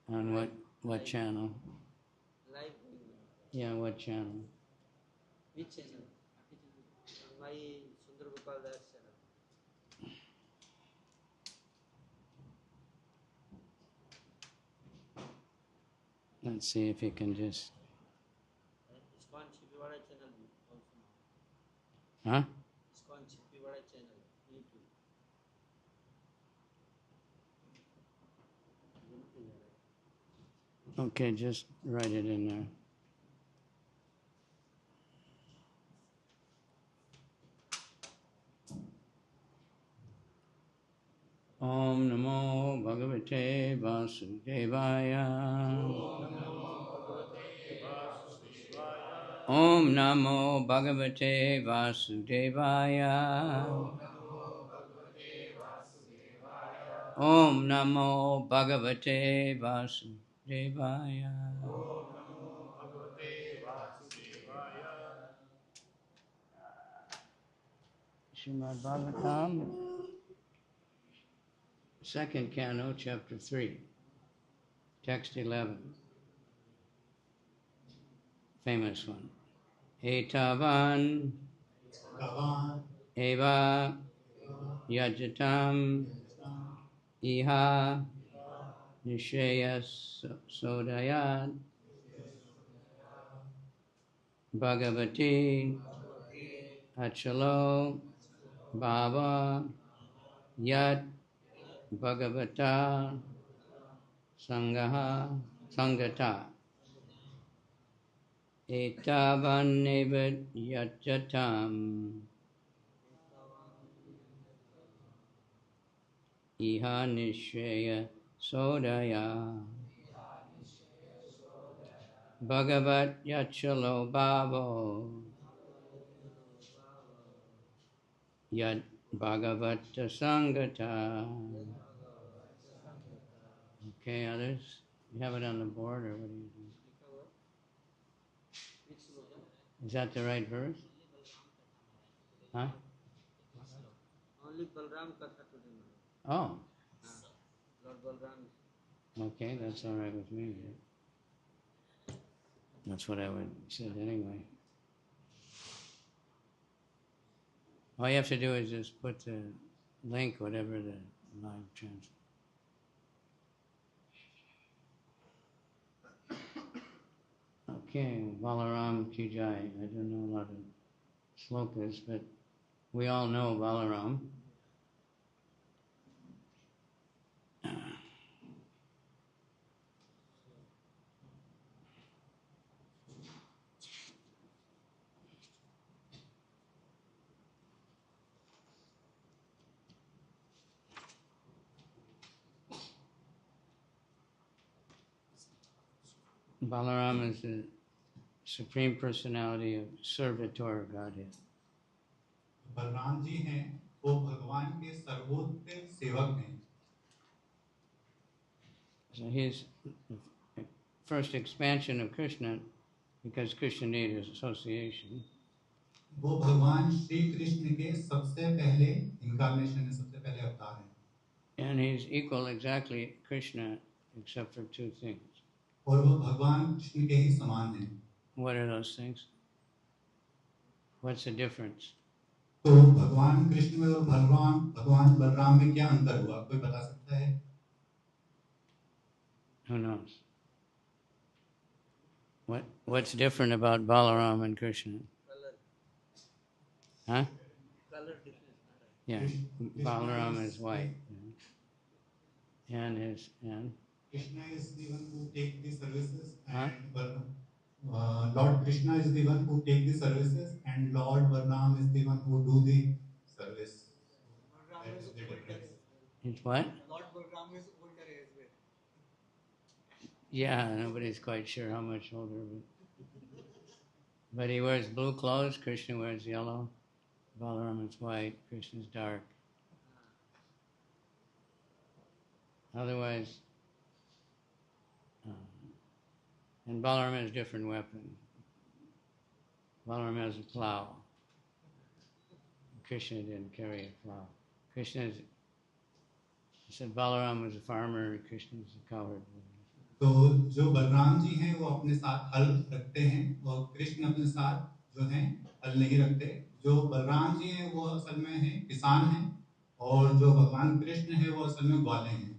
On what channel? Live. Yeah, what channel? Which channel? My Sundar Gopal Das channel. Let's see if you can just. ISKCON Chhipiwara channel also. Huh? ISKCON Chhipiwara channel. YouTube. Okay, just write it in there. Om Namo Bhagavate Vasudevaya. Om Namo Bhagavate Vasudevaya. Om Namo Bhagavate Vasudevaya. Srimad Bhagavatam, second canto, chapter 3, text 11. Famous one. Etavan eva yajatam iha nishaya sodayat bhagavati achalo bhava yat bhagavata sangata etavan eva yajatam iha nishaya sodaya bhagavat yachalo bhavo yad bhagavata sangata. Okay, others? You have it on the board, or what do you do? Is that the right verse? Huh? Only Balram Katha today. Oh. Lord Balram. Okay, that's all right with me. That's what I would said anyway. All you have to do is just put the link, whatever the live translation. Okay, Balaram Ki Jai. I don't know a lot of slokas, but we all know Balaram. Balaram is the Supreme Personality of Servitor Godhead. Balram ji हैं वो भगवान के सर्वोत्तम सेवक हैं. So his first expansion of Krishna, because Krishna needed association. वो भगवान श्री कृष्ण के सबसे पहले इनकारनेशन है, सबसे पहले अवतार हैं. And he's equal exactly Krishna except for two things. और वो भगवान कृष्ण के ही समान हैं. What are those things? What's the difference? तो भगवान कृष्ण में और भगवान बलराम में क्या अंतर हुआ, कोई बता सकता है? Who knows? What's different about Balaram and Krishna? Color. Huh? Color difference. Yeah, Balaram is white. And Krishna is the one who takes the services, huh? and Lord Krishna is the one who takes the services, and Lord Balaram is the one who do the service. That is the difference. It's what? Lord Balram is older as well. Yeah, nobody's quite sure how much older, but he wears blue clothes. Krishna wears yellow. Balaram is white. Krishna's dark. Otherwise, and Balaram has different weapons. Balaram has a plow. Krishna didn't carry a plow. He said Balaram was a farmer, Krishna was a cowherd. तो जो बलराम जी हैं वो अपने साथ हल रखते हैं और कृष्ण अपने साथ जो हैं हल नहीं रखते। जो बलराम जी हैं वो असल में हैं किसान हैं और जो भगवान कृष्ण है वो असल में ग्वाले हैं।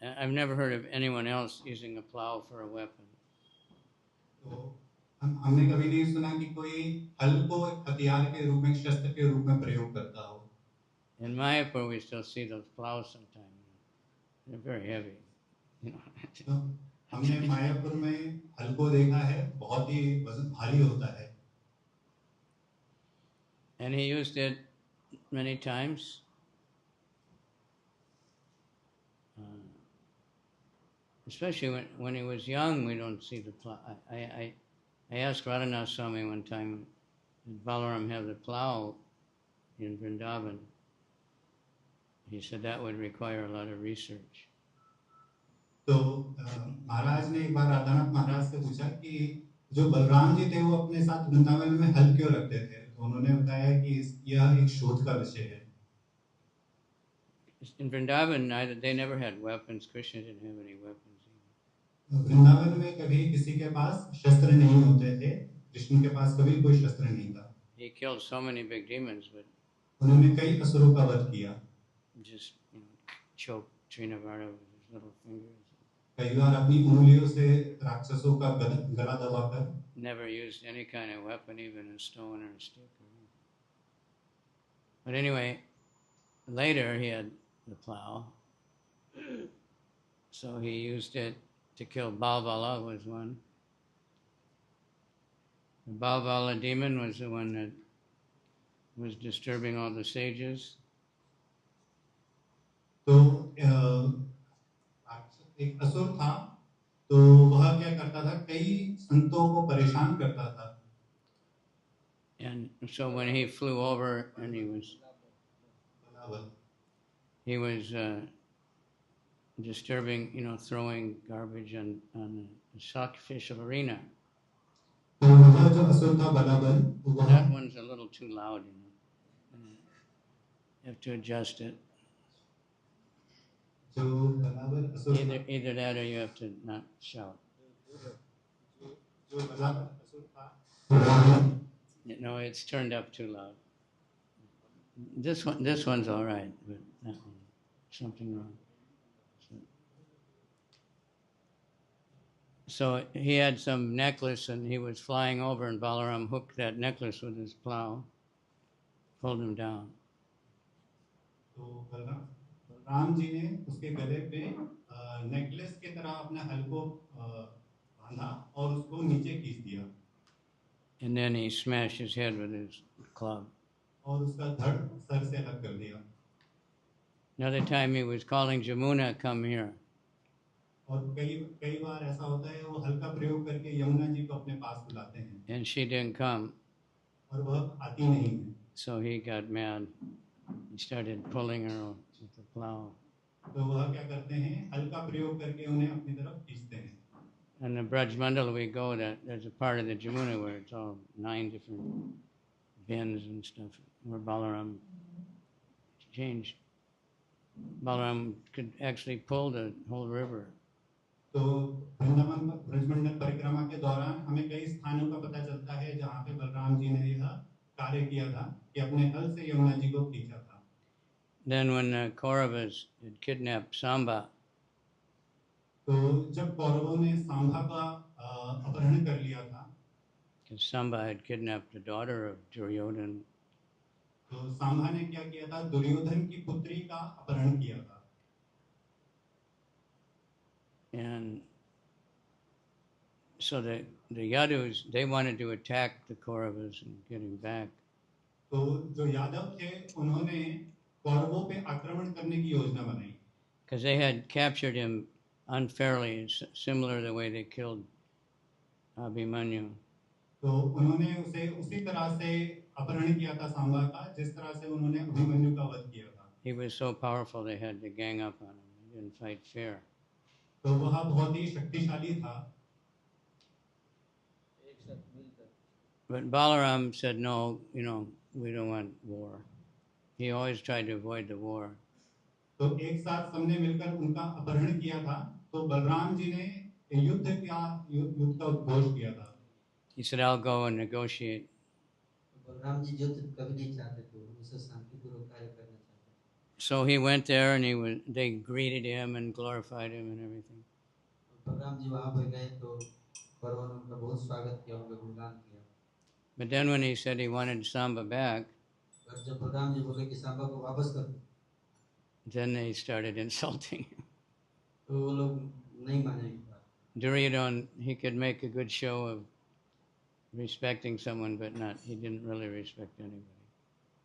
I've never heard of anyone else using a plow for a weapon. तो हमने कभी नहीं सुना कि कोई हल को एक हथियार के रूप में, शस्त्र के रूप में प्रयोग करता हो। In Mayapur, we still see those plows sometimes. They're very heavy. You know. तो हमने मायापुर में हल को देखा है, बहुत ही वजन भारी होता है। And he used it many times. Especially when he was young, we don't see the plow. I asked Radhanath Swami one time, did Balaram have the plow in Vrindavan? He said that would require a lot of research. तो महाराज ने एक बार राधानाथ महाराज से पूछा कि जो बलराम जी थे वो अपने साथ वृंदावन में हल क्यों रखते थे, तो उन्होंने बताया कि यह एक शोध का विषय है। In Vrindavan, they never had weapons. Krishna didn't have any weapons. Vrindavan में कभी किसी के पास शस्त्र नहीं होते थे, कृष्ण के पास कभी कोई शस्त्र नहीं था। He killed so many big demons, but उन्होंने कई असुरों का वध किया। just choked Chhipiwara with his little fingers. कई बार अपनी उंगलियों से राक्षसों का गला दबाकर। Never used any kind of weapon, even a stone or a stick. But anyway, later he had the plow, so he used it to kill Balvala was one. The Balvala demon was the one that was disturbing all the sages. तो एक असुर था, तो वह क्या करता था, कई संतों को परेशान करता था। And so when he flew over and he was disturbing, throwing garbage on the sacrificial arena. That one's a little too loud, You have to adjust it. Either that or you have to not shout. No, it's turned up too loud. This one's all right, but that one, something wrong. So he had some necklace and he was flying over and Balaram hooked that necklace with his plow, pulled him down. तो बलराम जी ने उसके गले पे necklace की तरह अपने हल को बांधा और उसको नीचे खींच दिया। And then he smashed his head with his club. और उसका धड़ सर से अलग कर दिया। Another time he was calling Jamuna, come here. और कई बार ऐसा होता है, वो हल का प्रयोग करके यमुना जी को अपने पास बुलाते हैं। And she didn't come. और वह आती नहीं है। So he got mad. He started pulling her with the plow. तो वह क्या करते हैं, हल का प्रयोग करके उन्हें अपनी तरफ खींचते हैं। And the Braj Mandal we go, there's a part of the Jamuna where it's all 9 different bends and stuff, where Balaram changed. Balaram could actually pull the whole river. तो वृंदावन ब्रजमंडल परिक्रमा के दौरान हमें कई स्थानों का पता चलता है जहाँ पे बलराम जी ने यह कार्य किया था कि अपने हल से यमुना जी को खींचा था। Then when the Kauravas had kidnapped Samba, तो जब कौरवों ने सांबा का अपहरण कर लिया था, because Samba had kidnapped the daughter of Duryodhana, तो सांबा ने क्या किया था, दुर्योधन की पुत्री का अपहरण किया था। and so the Yadus, they wanted to attack the Kauravas and get him back. तो जो यादव थे उन्होंने कौरवों पे आक्रमण करने की योजना बनाई, because they had captured him unfairly, similar to the way they killed Abhimanyu. तो उन्होंने उसे उसी तरह से अपहरण किया था सांबा का, जिस तरह से उन्होंने अभिमन्यु का वध किया था। He was so powerful they had to gang up on him. They didn't fight fair. तो वह बहुत ही शक्तिशाली था। But Balaram said, no, we don't want war. He always tried to avoid the war. तो एक साथ सबने मिलकर उनका अपहरण किया था, तो बलराम जी ने कि युद्ध का उद्घोष किया था। He said, I'll go and negotiate. Balram ji युद्ध कभी नहीं चाहते थे, उसे शांतिपूर्वक कार्य करना चाहते थे। So he went there and they greeted him and glorified him and everything. Balram ji वहाँ पे गए तो कौरवों ने उनका बहुत स्वागत किया, उनका गुणगान किया। But then when he said he wanted Samba back, और जब बलराम जी बोले कि सांबा को वापस कर दो, then they started insulting him. तो वो लोग नहीं माने इस बात। Duryodhana, he could make a good show of respecting someone, but he didn't really respect anybody.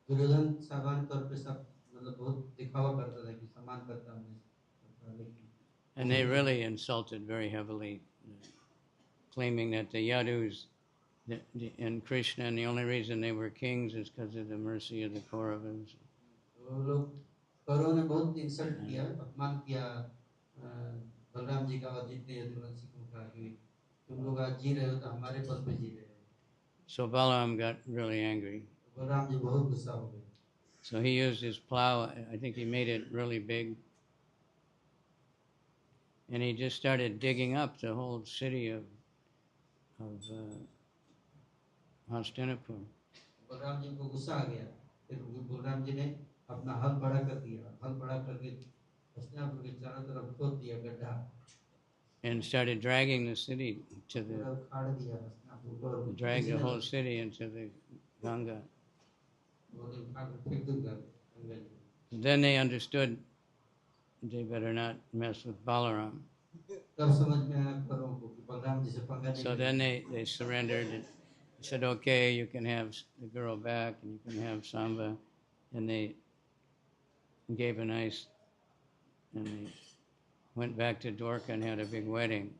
Duryodhan सामान्य तौर पे सब मतलब बहुत दिखावा करता था कि सम्मान करता हूँ, लेकिन And they really insulted very heavily, claiming that the Yadus and Krishna, and the only reason they were kings is because of the mercy of the Kauravas. वो लोग कौरवों ने बहुत इंसल्ट किया, अपमान किया बलराम जी का और जितने यदुवंशियों का कि तुम लोग आज जी रहे हो तो हमारे पद पे जी रहे हो। So Balaram got really angry. Balram ji बहुत गुस्सा हो गए। So he used his plow. I think he made it really big. And he just started digging up the whole city of Hastinapur. Balram ji को गुस्सा आ गया, फिर बलराम जी ने अपना हल बड़ा कर दिया, हल बड़ा करके हस्तिनापुर के चारों तरफ खोद दिया गड्ढा, and started dragging the city to पूरा उखाड़ दिया हस्तिनापुर को, drag the whole city into the Ganga. बोले उखाड़ के फेंक दूंगा Ganga ji. Then they understood they better not mess with Balaram. तब समझ में आया कौरवों को कि बलराम जी से पंगा नहीं So then they surrendered and said, okay, you can have the girl back and you can have Samba. And they gave a nice, and they went back to Dwarka and had a big wedding.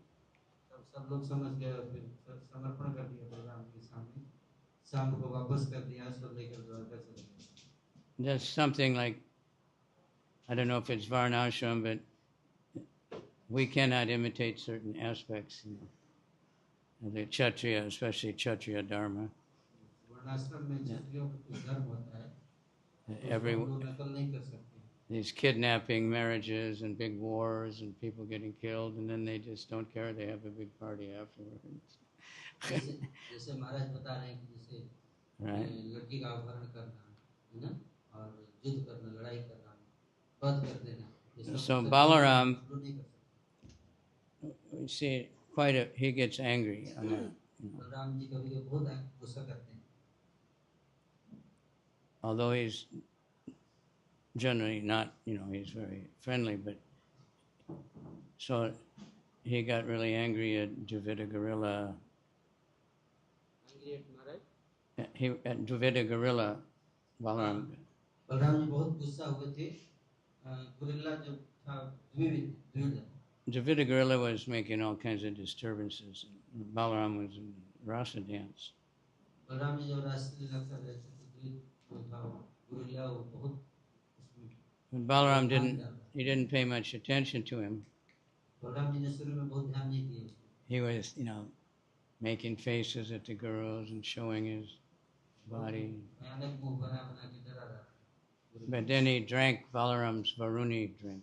तब सब लोग समझ गए और फिर समर्पण कर दिया बलराम के सामने, सांब को वापस कर दिया, सब लेकर द्वारका चले गए। That's something like, I don't know if it's Varnashram, but we cannot imitate certain aspects, of the Kshatriya, especially Kshatriya Dharma. वर्णाश्रम में क्षत्रियों का कुछ धर्म होता है, Every, हम लोग नकल नहीं कर सकते। these kidnapping marriages and big wars and people getting killed, and then they just don't care. They have a big party afterwards. जैसे महाराज बता रहे हैं कि जैसे Right? लड़की का अपहरण करना है ना, और युद्ध करना, लड़ाई करना, वध कर देना, ये सब So सब Balaram, लोग नहीं कर सकते। we see he gets angry on that. Balram ji कभी कभी बहुत गुस्सा करते हैं, Although he's generally not, he's very friendly, but so he got really angry at Dravida Gorilla. Angry at Maharaj? At Dravida Gorilla, Balaram. Balram ji बहुत गुस्सा हुए थे, गुरिल्ला जो था Dwivid, Dravida Gorilla was making all kinds of disturbances. Balaram was in rasa dance. Balram ji जब रासलीला कर रहे थे तो द्विविद जो था गुरिल्ला वो बहुत उसमें But Balaram didn't pay much attention to him. Balram ji ने शुरू में बहुत ध्यान नहीं दिया उसको। He was, making faces at the girls and showing his body. भयानक मुंह बना बना के डरा रहा। But then he drank Balaram's Varuni drink.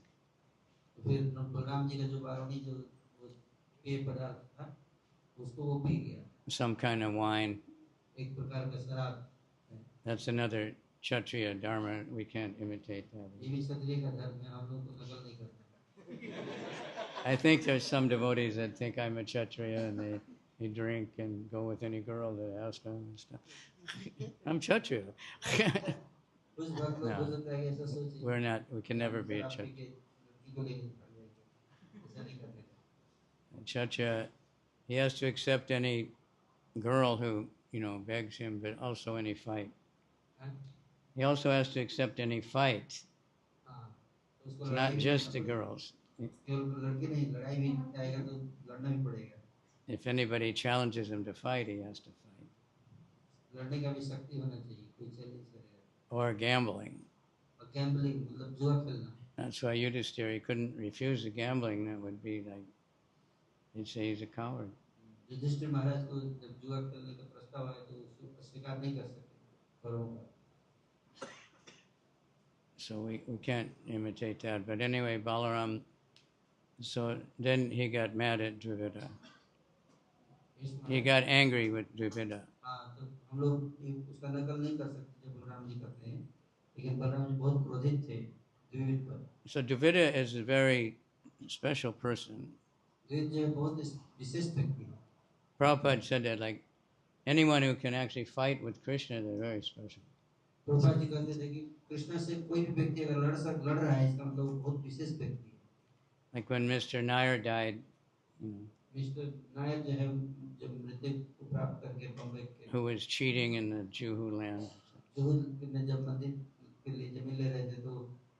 फिर बलराम जी का जो वारुणी जो पेय पदार्थ था उसको वो पी गया, Some kind of wine. एक प्रकार का शराब। That's another Kshatriya Dharma. We can't imitate ये that. भी क्षत्रिय का धर्म है, हम लोग को नकल नहीं करना। I think there's some devotees that think I'm a Kshatriya and they drink and go with any girl that asks them and stuff. I'm Kshatriya. कुछ भक्त लोग हो सकता है कि ऐसा सोचे, We're not, we can never be a शराब पी Kshatriya. के लड़की को लेके भाग जाएंगे, ऐसा नहीं करते। Kshatriya, he has to accept any girl who, begs him, but also any fight. हाँ? He also has to accept any fight, हाँ, तो उसको it's लड़ाई not भी just करना the पड़ेगा। girls. केवल लड़की नहीं, लड़ाई भी आएगा तो लड़ना भी पड़ेगा। If anybody challenges him to fight, he has to fight. लड़ने का भी शक्ति होना चाहिए, कोई चैलेंज करेगा। Or gambling. और गैम्बलिंग मतलब जुआ खेलना। That's why Yudhisthira, he couldn't refuse the gambling. That would be like, he'd say he's a coward. Yudhishthir महाराज को जब जुआ खेलने का प्रस्ताव आया तो उसको स्वीकार नहीं कर सके कौरवों का। So we can't imitate that. But anyway, Balaram So then he got mad at Dravida. इस He Maharaj got angry with Dravida. हाँ तो हम लोग उसका नकल नहीं कर सकते जो बलराम जी करते हैं, लेकिन बलराम जी बहुत क्रोधित थे द्विविद पर। So Dravida is a very special person. Dwivid जो है बहुत विशेष व्यक्ति है। Prabhupada said that like anyone who can actually fight with Krishna, they're very special. Prabhupada ji कहते थे कि कृष्ण से कोई भी व्यक्ति अगर लड़ रहा है इसका मतलब बहुत विशेष व्यक्ति है। Like when Mr. Nair died, mister Nair जो है जब मृत्यु को प्राप्त करके बम्बई के who was cheating in the Juhu land. Juhu में जब मंदिर के लिए जमीन ले रहे थे तो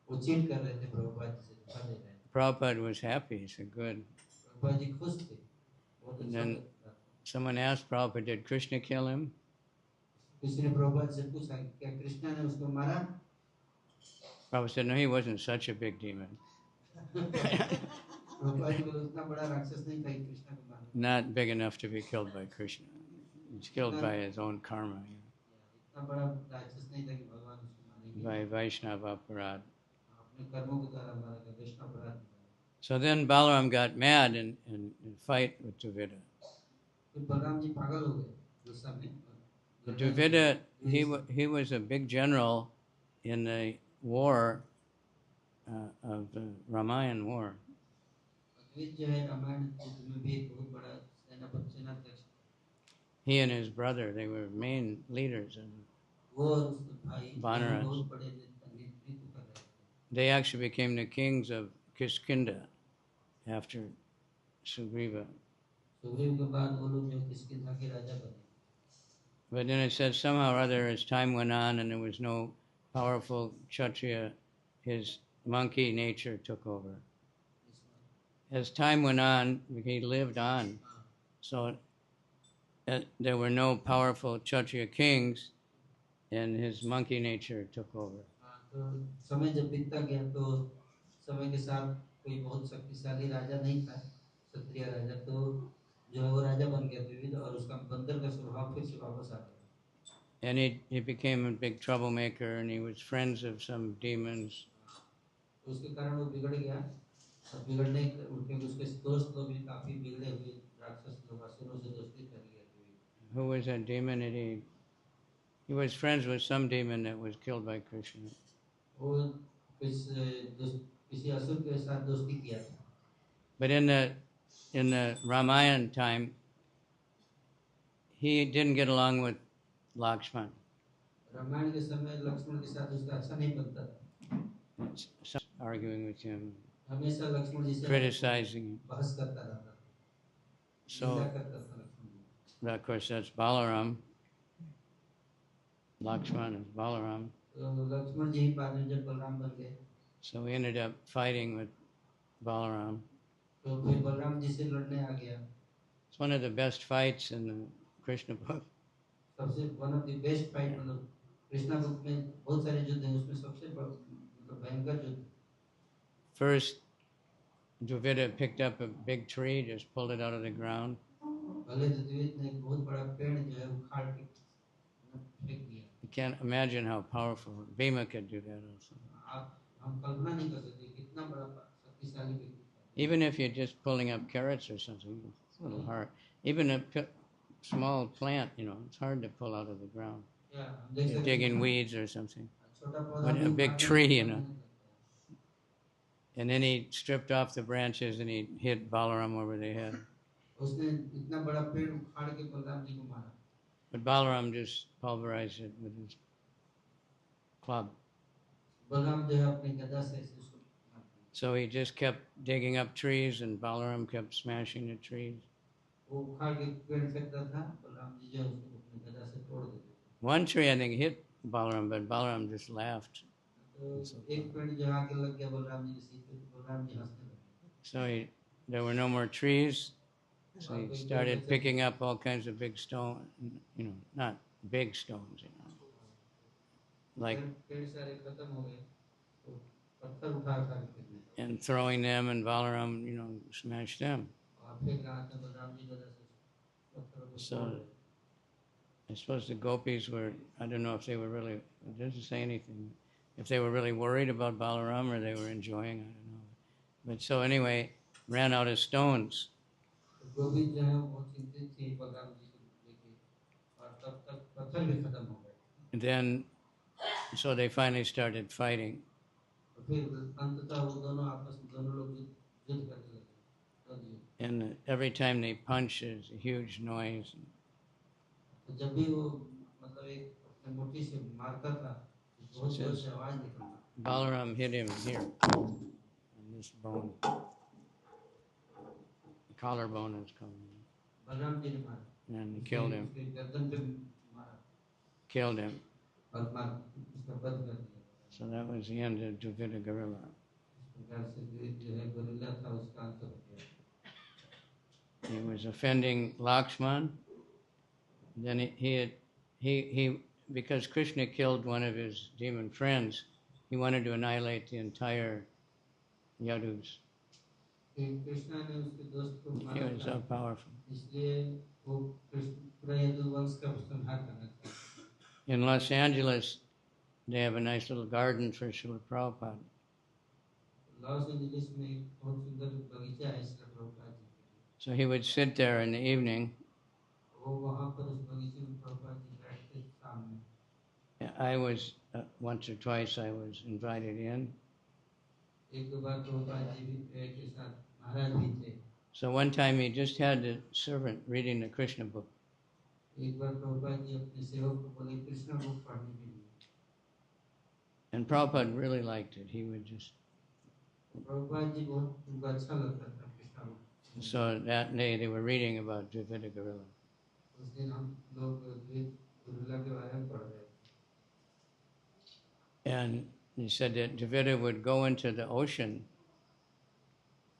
वो चीट कर रहे थे प्रभुपाद जी से धोखा दे रहे थे। Prabhupada was happy. He said, good. Prabhupada ji खुश थे, बहुत And अच्छा then था। someone asked Prabhupada, did Krishna kill him? किसी ने प्रभुपाद से पूछा क्या कृष्ण ने उसको मारा? Prabhupada said, no, he wasn't such a big demon. Prabhupada ji बोले उतना बड़ा राक्षस नहीं था कि कृष्ण को मारने। Not big enough to be killed by Krishna. He's killed by his own karma, इतना बड़ा राक्षस नहीं था कि भगवान उसको मारेंगे। by Vaishnava aparad. अपने कर्मों के द्वारा मारा, वैष्णव अपराध। So then Balaram got mad and fight with Dravida. फिर बलराम जी पागल हो गए गुस्सा में। Dravida, he was a big general in the war of the Ramayana war. जो है रामायण युद्ध में भी एक बहुत बड़ा सेनाध्यक्ष। He and his brother, they were main leaders. वो और उसके भाई Vainaras. बहुत बड़े नेतृत्व कर रहे थे। They actually became the kings of Kiskindha after Sugriva. Sugriva के बाद वो लोग जो किष्किंधा के राजा बने। But then it says somehow or other, as time went on and there was no powerful Kshatriya, his monkey nature took over. As time went on, he lived on. So there were no powerful Kshatriya kings, and his monkey nature took over. तो समय जब बीतता गया तो समय के साथ कोई बहुत शक्तिशाली राजा नहीं था, क्षत्रिय राजा, तो जो है वो राजा बन गया द्विविद और उसका बंदर का स्वभाव फिर से वापस आ गया। And he became a big troublemaker, and he was friends of some demons. उसके कारण वो बिगड़ गया और बिगड़ने क्योंकि उसके दोस्त लोग भी काफी बिगड़े हुए राक्षस लोग असुरों से दोस्ती कर लिया। Who was that demon that he was friends with some demon that was killed by Krishna. वो किसी असुर के साथ दोस्ती किया था। But in the Ramayana time, he didn't get along with Lakshman. Ramayan के समय लक्ष्मण के साथ उसका अच्छा नहीं बनता था। Arguing with him, हमेशा लक्ष्मण जी से criticizing him. बहस करता रहता था। So, निंदा करता था लक्ष्मण जी। of course, that's Balaram. Lakshman is Balaram. तो लक्ष्मण जी ही बाद में जब बलराम बन गए, So we ended up fighting with Balaram. तो फिर बलराम जी से लड़ने आ गया। It's one of the best fights in the Krishna book. सबसे one of the best fight, मतलब कृष्णा बुक में बहुत सारे युद्ध हैं, उसमें सबसे मतलब भयंकर युद्ध। First, Dravida picked up a big tree, just pulled it out of the ground. पहले तो द्विविद ने एक बहुत बड़ा पेड़ जो है उखाड़ के फेंक दिया। You can't imagine how powerful Bhima could do that also. आप हम कल्पना नहीं कर सकते कितना बड़ा शक्तिशाली व्यक्ति था। Even if you're just pulling up carrots or something, it's a little hard. Even a small plant, it's hard to pull out of the ground. या हम देख You're सकते digging हैं weeds or something. छोटा पौधा But भी a big उखाड़ tree, के And then he stripped off the branches and he hit Balaram over the head. उसने इतना बड़ा पेड़ उखाड़ के बलराम जी को मारा। But Balaram just pulverized it with his club. Balram जो है अपने गदा से उसको मार दिया। So he just kept digging up trees and Balaram kept smashing the trees. वो उखाड़ के पेड़ फेंकता था, बलराम जी जो है उसको अपने गदा से तोड़ देते थे। One tree I think hit Balaram, but Balaram just laughed. तो एक पेड़ जो आके लग गया बलराम जी के सिर पे, बलराम जी हंसने लगे। So there were no more trees. So he started picking up all kinds of big stones, not big stones, like, पेड़ सारे खत्म हो गए, तो पत्थर उठा उठा के फेंकने लगे। and throwing them, and Balaram, smashed them. और फेंक रहा था बलराम जी गदा से पत्थरों को तोड़ So रहे थे। I suppose the gopis were, I don't know if they were really, it doesn't say anything, if they were really worried about Balaram or they were enjoying, I don't know. But so anyway, ran out of stones. तो गोविंद जो है वो बहुत चिंतित थी बलराम जी को लेके और तब तक पत्थर भी खत्म हो गए And then, so they finally started fighting. तो फिर अंततः वो दोनों आपस में दोनों लोग युद्ध करने लगे युद्ध युद्ध। And every time they punch, there's a huge noise. तो जब भी वो मतलब एक अपने मुट्ठी से मारता था तो बहुत जोर से आवाज निकलता Balaram hit him here on this bone. The collarbone is coming. Balram ji ने मारा And he killed him. उसके गर्दन पे मारा Killed him. और मार उसका वध कर दिया So that was the end of Dravida Gorilla. इस प्रकार से जो है गोरिल्ला था उसका अंत हो गया He was offending Lakshman. Then he because Krishna killed one of his demon friends, he wanted to annihilate the entire Yadus. Krishna ने उसके दोस्त को He मारा was था so powerful. इसलिए वो पूरा यदु वंश का संहार करना था In Los Angeles, they have a nice little garden for Srila Prabhupada. Los Angeles में एक बहुत सुंदर बगीचा है श्री प्रभुपाद जी के लिए So he would sit there in the evening. वो वहाँ पर उस बगीचे में प्रभुपाद जी बैठते थे शाम में I was once or twice I was invited in. एक दो बार प्रभुपाद जी भी के साथ महाराज भी थे So one time he just had the servant reading the Krishna book. एक बार प्रभुपाद जी अपने सेवक को बोले कृष्ण बुक पढ़ने के लिए And Prabhupada really liked it. He would just... Prabhupada ji बहुत उनको अच्छा लगता था Krishna book So that day they were reading about Dravida Gorilla. उस दिन हम लोग गुरुला के बारे में पढ़ रहे थे And he said that Dravida would go into the ocean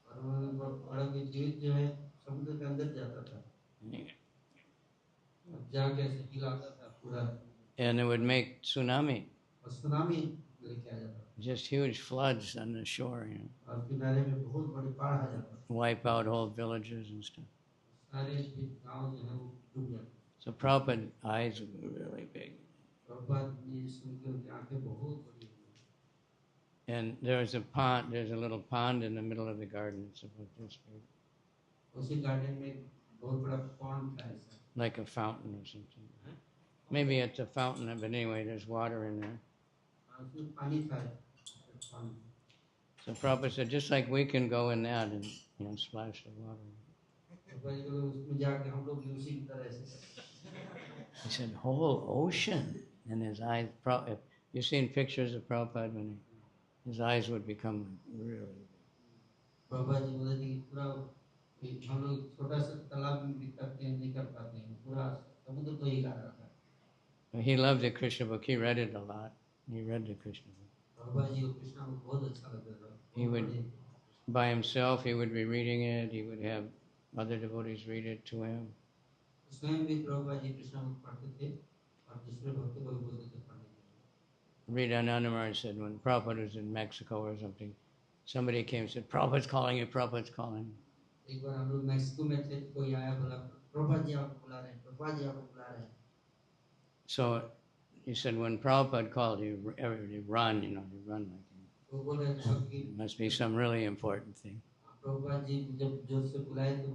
और उन्होंने पढ़ा कि जीवित जो है समुद्र के अंदर जाता था और जाके ऐसे हिलाता था पूरा and it would make tsunami, और सुनामी लेके आ जाता था just huge floods on the shore, और किनारे में बहुत बड़ी बाढ़ आ जाता था wipe out whole villages and stuff. सारे गांव जो है वो डूब जाते So Prabhupada's eyes were really big. Prabhupada ji सुन के उनकी आंखें बहुत बड़ी हुई And there's a little pond in the middle of the garden. It's about this big, उसी गार्डन में एक बहुत बड़ा पॉन्ड था ऐसा like a fountain or something. Maybe it's a fountain, but anyway, there's water in there. उसमें पानी था pond So Prabhupada said, just like we can go in that and splash the water. Prabhupad ji बोले उसमें जाके हम लोग भी उसी की तरह ऐसे करते He said, whole ocean. And his eyes, if you've seen pictures of Prabhupada when his eyes would become really big. Prabhupada ji बोले थे कि पूरा हम लोग छोटा सा तालाब में भी करते हैं नहीं कर पाते हैं पूरा समुद्र तो ही ला रखा है He loved the Krishna book. He read it a lot. He read the Krishna book. Prabhupada जी को कृष्णा को बहुत अच्छा लगता था He would, by himself, he would be reading it. He would have other devotees read it to him. स्वयं भी प्रभुपाद जी कृष्णा को पढ़ते थे और दूसरे भक्तों को भी बोलते थे पढ़ने के लिए Ananda Maharaj said when Prabhupada was in Mexico or something, somebody came and said, Prabhupada's calling you, Prabhupada's calling you. एक बार हम लोग मैक्सिको में थे तो कोई आया बोला प्रभुपाद जी आपको बुला रहे हैं प्रभुपाद जी आपको बुला रहे हैं So he said when Prabhupada called, everybody run, you run like तो बोल रहे थे कि it must be some really important thing. Prabhupada ji जब जोर से बुलाए तो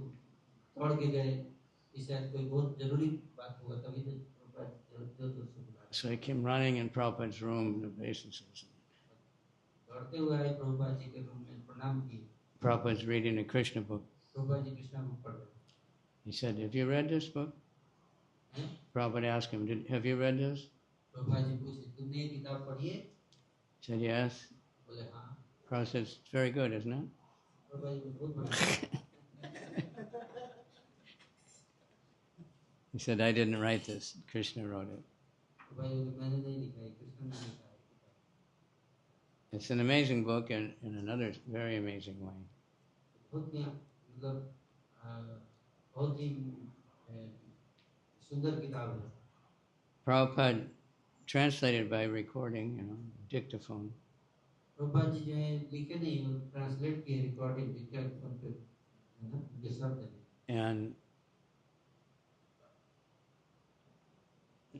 दौड़ के गए कि शायद कोई बहुत जरूरी बात हुआ तभी तो प्रभुपाद जोर जोर से बुला So he came running in Prabhupada's room, the basins. दौड़ते हुए आए प्रभुपाद जी के रूम में प्रणाम किए Prabhupada's reading the Krishna book. Prabhupada ji Krishna book पढ़ रहे He said, have you read this book? हैं Prabhupada asked him, have you read this? Prabhupada ji पूछे तुमने ये किताब पढ़ी है He said, yes. बोले हाँ Prabhupada said, it's very good, isn't it? Prabhupada ji बोले, बहुत बढ़िया He said, I didn't write this. Krishna wrote it. Prabhupada ji बोले, मैंने नहीं लिखा है कृष्ण ने लिखा है It's an amazing book in another very amazing way. बहुत ही मतलब बहुत ही सुंदर किताब है Prabhupada translated by recording, dictaphone. Prabhupada ji जो है लिखे नहीं वो ट्रांसलेट किए रिकॉर्डिंग डिक्टेफोन पे है ना ये शब्द है And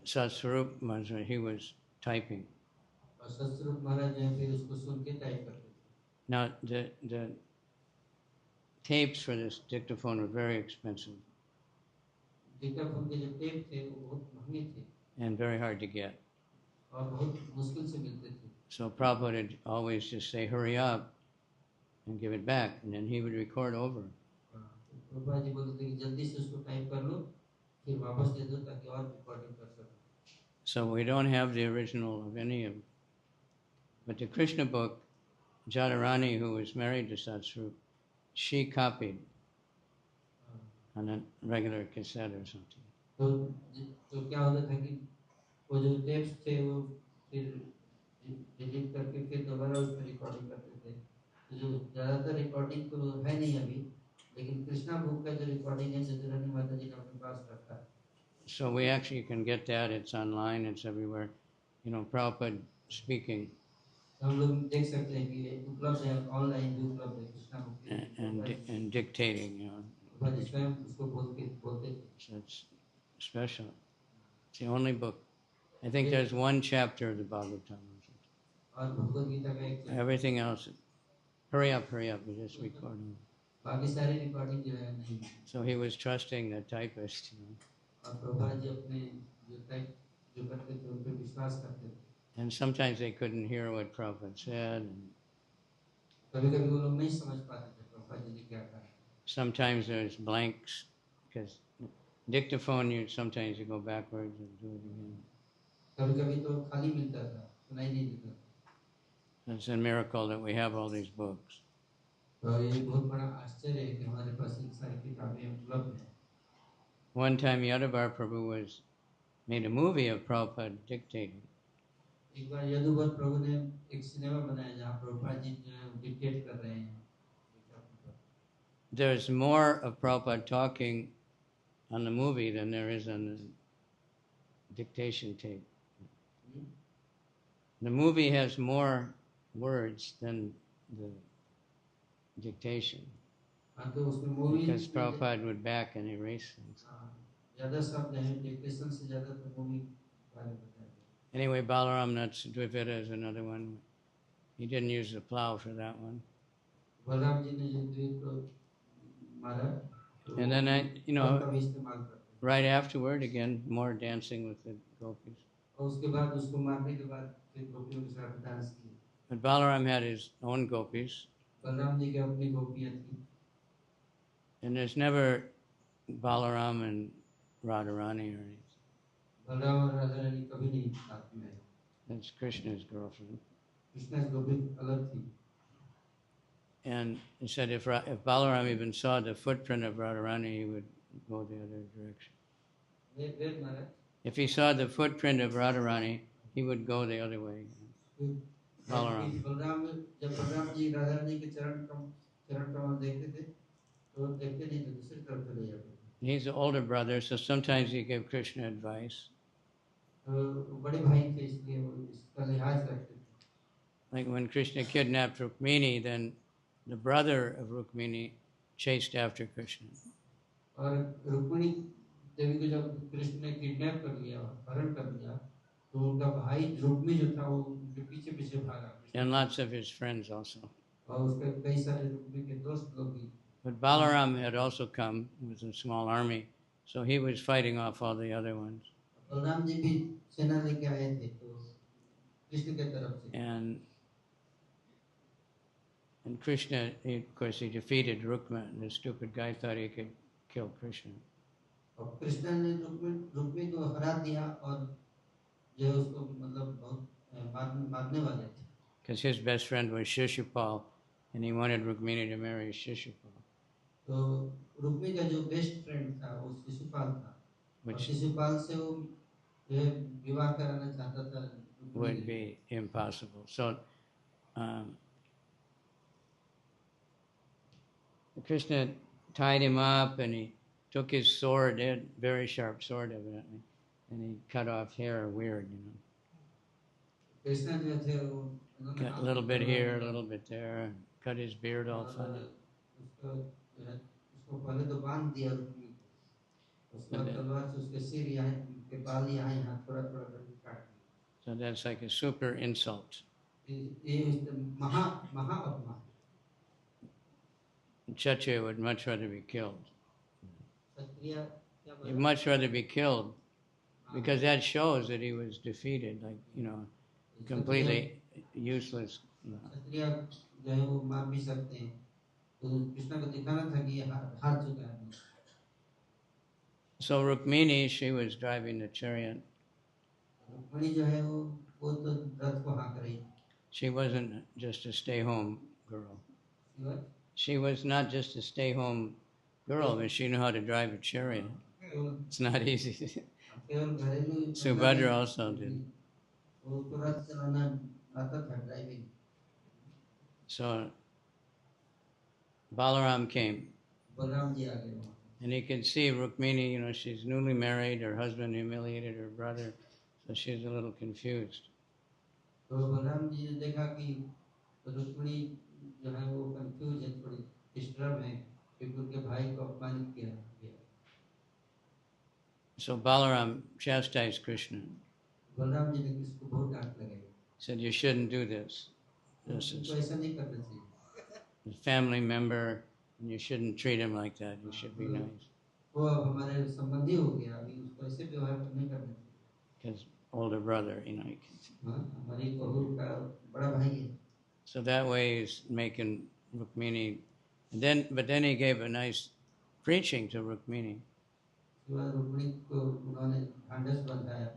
Satsvarup Maharaj, he was typing. और सतस्वरूप महाराज जो है फिर उसको सुन के टाइप करते थे Now, tapes for this dictaphone were very expensive Dictaphone के जो टेप थे वो बहुत महंगे थे and very hard to get. और बहुत मुश्किल से मिलते थे So Prabhupada would always just say, hurry up and give it back. And then he would record over. Prabhupada ji बोलते थे कि जल्दी से उसको टाइप कर लो फिर वापस दे दो ताकि और रिकॉर्डिंग कर सको So we don't have the original of any of it. But the Krishna book, Jadharani, who was married to Satsvarup, she copied on a regular cassette or something. तो क्या होता था कि वो जो टेप्स थे वो फिर डिलीट करके फिर दोबारा उसमें रिकॉर्डिंग करते थे तो जो ज़्यादातर रिकॉर्डिंग तो है नहीं अभी लेकिन कृष्णा बुक का जो रिकॉर्डिंग है जदुरानी माता जी ने अपने पास रखा है So we actually can get that. It's online. It's everywhere. You know, Prabhupada speaking हम लोग देख सकते हैं कि ये उपलब्ध है ऑनलाइन भी उपलब्ध है Krishna book and dictating. You know, Prabhupad ji स्वयं उसको बोलते थे so it's special. It's the only book. I think there's one chapter of the Bhagavatam. और भगवद गीता का एक Everything else, hurry up, we just record. बाकी सारी रिकॉर्डिंग जो है नहीं So he was trusting the typist. You know. और प्रभुपाद जी अपने जो टाइप जो करते थे उन पे विश्वास करते थे And sometimes they couldn't hear what Prabhupada said. And कभी-कभी वो लोग नहीं समझ पाते थे प्रभुपाद जी ने क्या कहा sometimes there's blanks because dictaphone, sometimes you go backwards and do it again. कभी-कभी तो खाली मिलता था सुनाई नहीं देता It's a miracle that we have all these books. तो ये बहुत बड़ा आश्चर्य है कि हमारे पास इन सारी किताबें उपलब्ध हैं One time Yadavar Prabhu made a movie of Prabhupada dictating. एक बार यदुवर प्रभु ने एक सिनेमा बनाया जहाँ प्रभुपाद जी डिक्टेट कर रहे हैं There's more of Prabhupada talking on the movie than there is on the dictation tape. The movie has more words than the dictation. तो उसमें movie Because Prabhupada would back and erase things. ज़्यादा शब्द हैं dictation से ज़्यादा तो movie बारे में बताया Anyway, Balaram Nath Dvivida is another one. He didn't use the plow for that one. Balram ji ने जो द्वीप मारा And then उसका भी इस्तेमाल करते हैं right afterward, again, more dancing with the gopis. और उसके बाद उसको मारने के बाद फिर गोपियों के साथ डांस किया But Balaram had his own gopis. Balram ji की अपनी गोपियाँ थी And there's never Balaram and Radharani or anything. Balram और राधा रानी कभी नहीं साथ में आए That's Krishna's girlfriend. कृष्णा की गोपी अलग थी And he said if Balaram even saw the footprint of Radharani, he would go the other direction. Veda Maharaj If he saw the footprint of Radharani, he would go the other way. Balaram. Balram जब बलराम जी राधा रानी के चरण कमल देखते थे तो देखते नहीं थे दूसरी तरफ चले जाते थे He's the older brother, so sometimes he gave Krishna advice. तो बड़े भाई थे इसलिए वो इसका लिहाज रखते थे Like when Krishna kidnapped Rukmini, then the brother of Rukmini chased after Krishna. और रुक्मिणी देवी को जब कृष्ण ने किडनैप कर लिया हरण कर लिया तो उनका भाई रुक्मी जो था वो उनके पीछे पीछे भागा And lots of his friends also. और उसके कई सारे रुक्मी के दोस्त लोग भी But Balaram had also come with a small army, so he was fighting off all the other ones. Balram ji भी सेना लेके आए थे तो कृष्ण के तरफ से And Krishna, of course, he defeated Rukma, and the stupid guy thought he could kill Krishna. और कृष्ण ने रुक्मी को हरा दिया और जो उसको मतलब बहुत मारने वाले थे Because his best friend was Shishupal, and he wanted Rukmini to marry Shishupal. तो रुक्मी का जो बेस्ट फ्रेंड था वो शिशुपाल था और शिशुपाल से वो विवाह कराना चाहता था Would be impossible. So Krishna tied him up and he took his sword, a very sharp sword evidently, and he cut off hair weird, Krishna जो थे वो Got a little bit here, a little bit there, and cut his beard all funny. उसको पहले तो बांध दिया रुक्मी को उसके बाद तलवार से उसके सिर यहाँ के बाल यहाँ थोड़ा थोड़ा करके काट दिया So that's like a super insult. ये महा अपमान Kshatriya would much rather be killed. क्षत्रिय क्या He'd बोला much rather be killed because that shows that he was defeated, like, completely useless. क्षत्रिय जो है वो मार भी सकते हैं तो कृष्ण को दिखाना था कि ये हार चुका है So Rukmini, she was driving the chariot. Rukmini जो है वो तो रथ को हाँक रही She wasn't just a stay-home girl. थी She was not just a stay-home girl, but she knew how to drive a chariot. केवल It's not easy. केवल घरेलू Subhadra also did. वो उसको रथ चलाना आता था driving So Balaram came, Balaram ji आ गए वहाँ and he could see Rukmini, she's newly married, her husband humiliated her brother, so she's a little confused. तो बलराम जी ने देखा कि रुक्मिणी जो है वो कंफ्यूज है थोड़ी डिस्टर्ब है क्योंकि उनके भाई को अपमानित किया गया So Balaram chastised Krishna. Balram ji ने किसको बहुत डांट लगाई Said, you shouldn't do this. This तो is ऐसा नहीं करना चाहिए a family member, and you shouldn't treat him like that. You should be nice. वो अब हमारे संबंधी हो गया अभी उसको ऐसे व्यवहार नहीं करना चाहिए His older brother, you can. हमारी बहू का बड़ा भाई है So that way he's making Rukmini. But then he gave a nice preaching to Rukmini. Rukmini को उन्होंने ढांढस बंधाया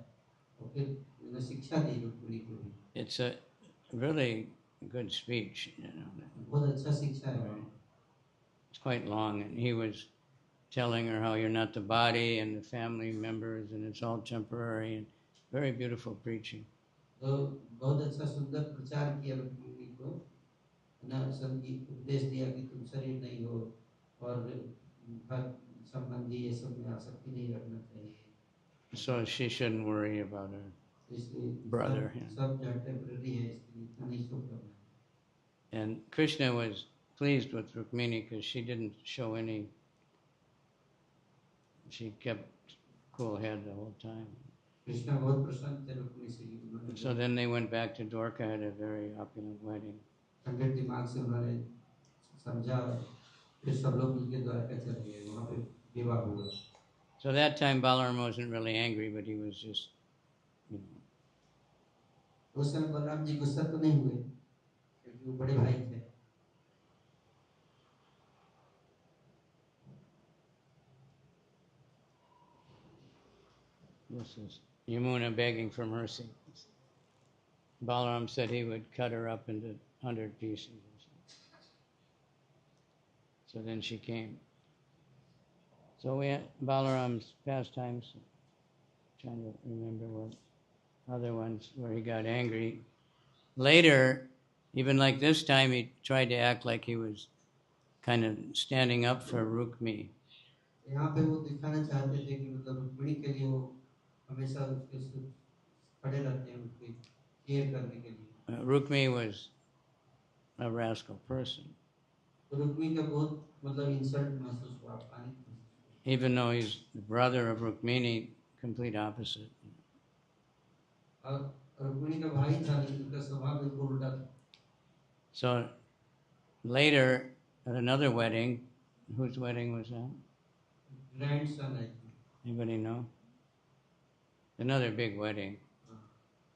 और फिर उन्हें शिक्षा दी रुक्मिणी को भी It's a really good speech. बहुत अच्छा शिक्षा है It's quite long, and he was telling her how you're not the body and the family members, and it's all temporary, and very beautiful preaching. तो बहुत अच्छा सुंदर प्रचार किया रुक्मिणी को ना संगीत उपदेश दिया कि तुम शरीर नहीं हो और हर संबंधी ये सब में आसक्ति नहीं रखना चाहिए So she shouldn't worry about her इसलिए brother. सब जो टेम्पररी है इसलिए इतना नहीं शो करना And Krishna was pleased with Rukmini because she didn't show any. She kept cool head the whole time. Krishna बहुत प्रसन्न थे रुक्मिणी से उन्होंने So then they went back to Dwarka, had a very opulent wedding. ठंडे दिमाग से उन्होंने समझा फिर सब लोग मिलके द्वारका चले गए वहाँ पे विवाह हुआ So that time Balaram wasn't really angry, but he was just, उस समय बलराम जी गुस्सा तो नहीं हुए क्योंकि वो बड़े भाई थे This is Yamuna begging for mercy. Balaram said he would cut her up into 100 pieces. So then she came. So we had Balaram's pastimes. Trying to remember what other ones where he got angry. Later, even like this time, he tried to act like he was kind of standing up for Rukmi. यहाँ पे वो दिखाना चाहते थे कि मतलब रुक्मिणी के लिए वो हमेशा उसके खड़े रहते हैं उसकी केयर करने के लिए Rukmi was a rascal person. तो रुक्मिणी का बहुत मतलब इंसल्ट महसूस हुआ अपमानित Even though he's the brother of Rukmini, complete opposite. और रुक्मिणी का भाई था लेकिन उसका स्वभाव बिल्कुल उल्टा था So later, at another wedding, whose wedding was that? Grandson है Anybody know? Another big wedding,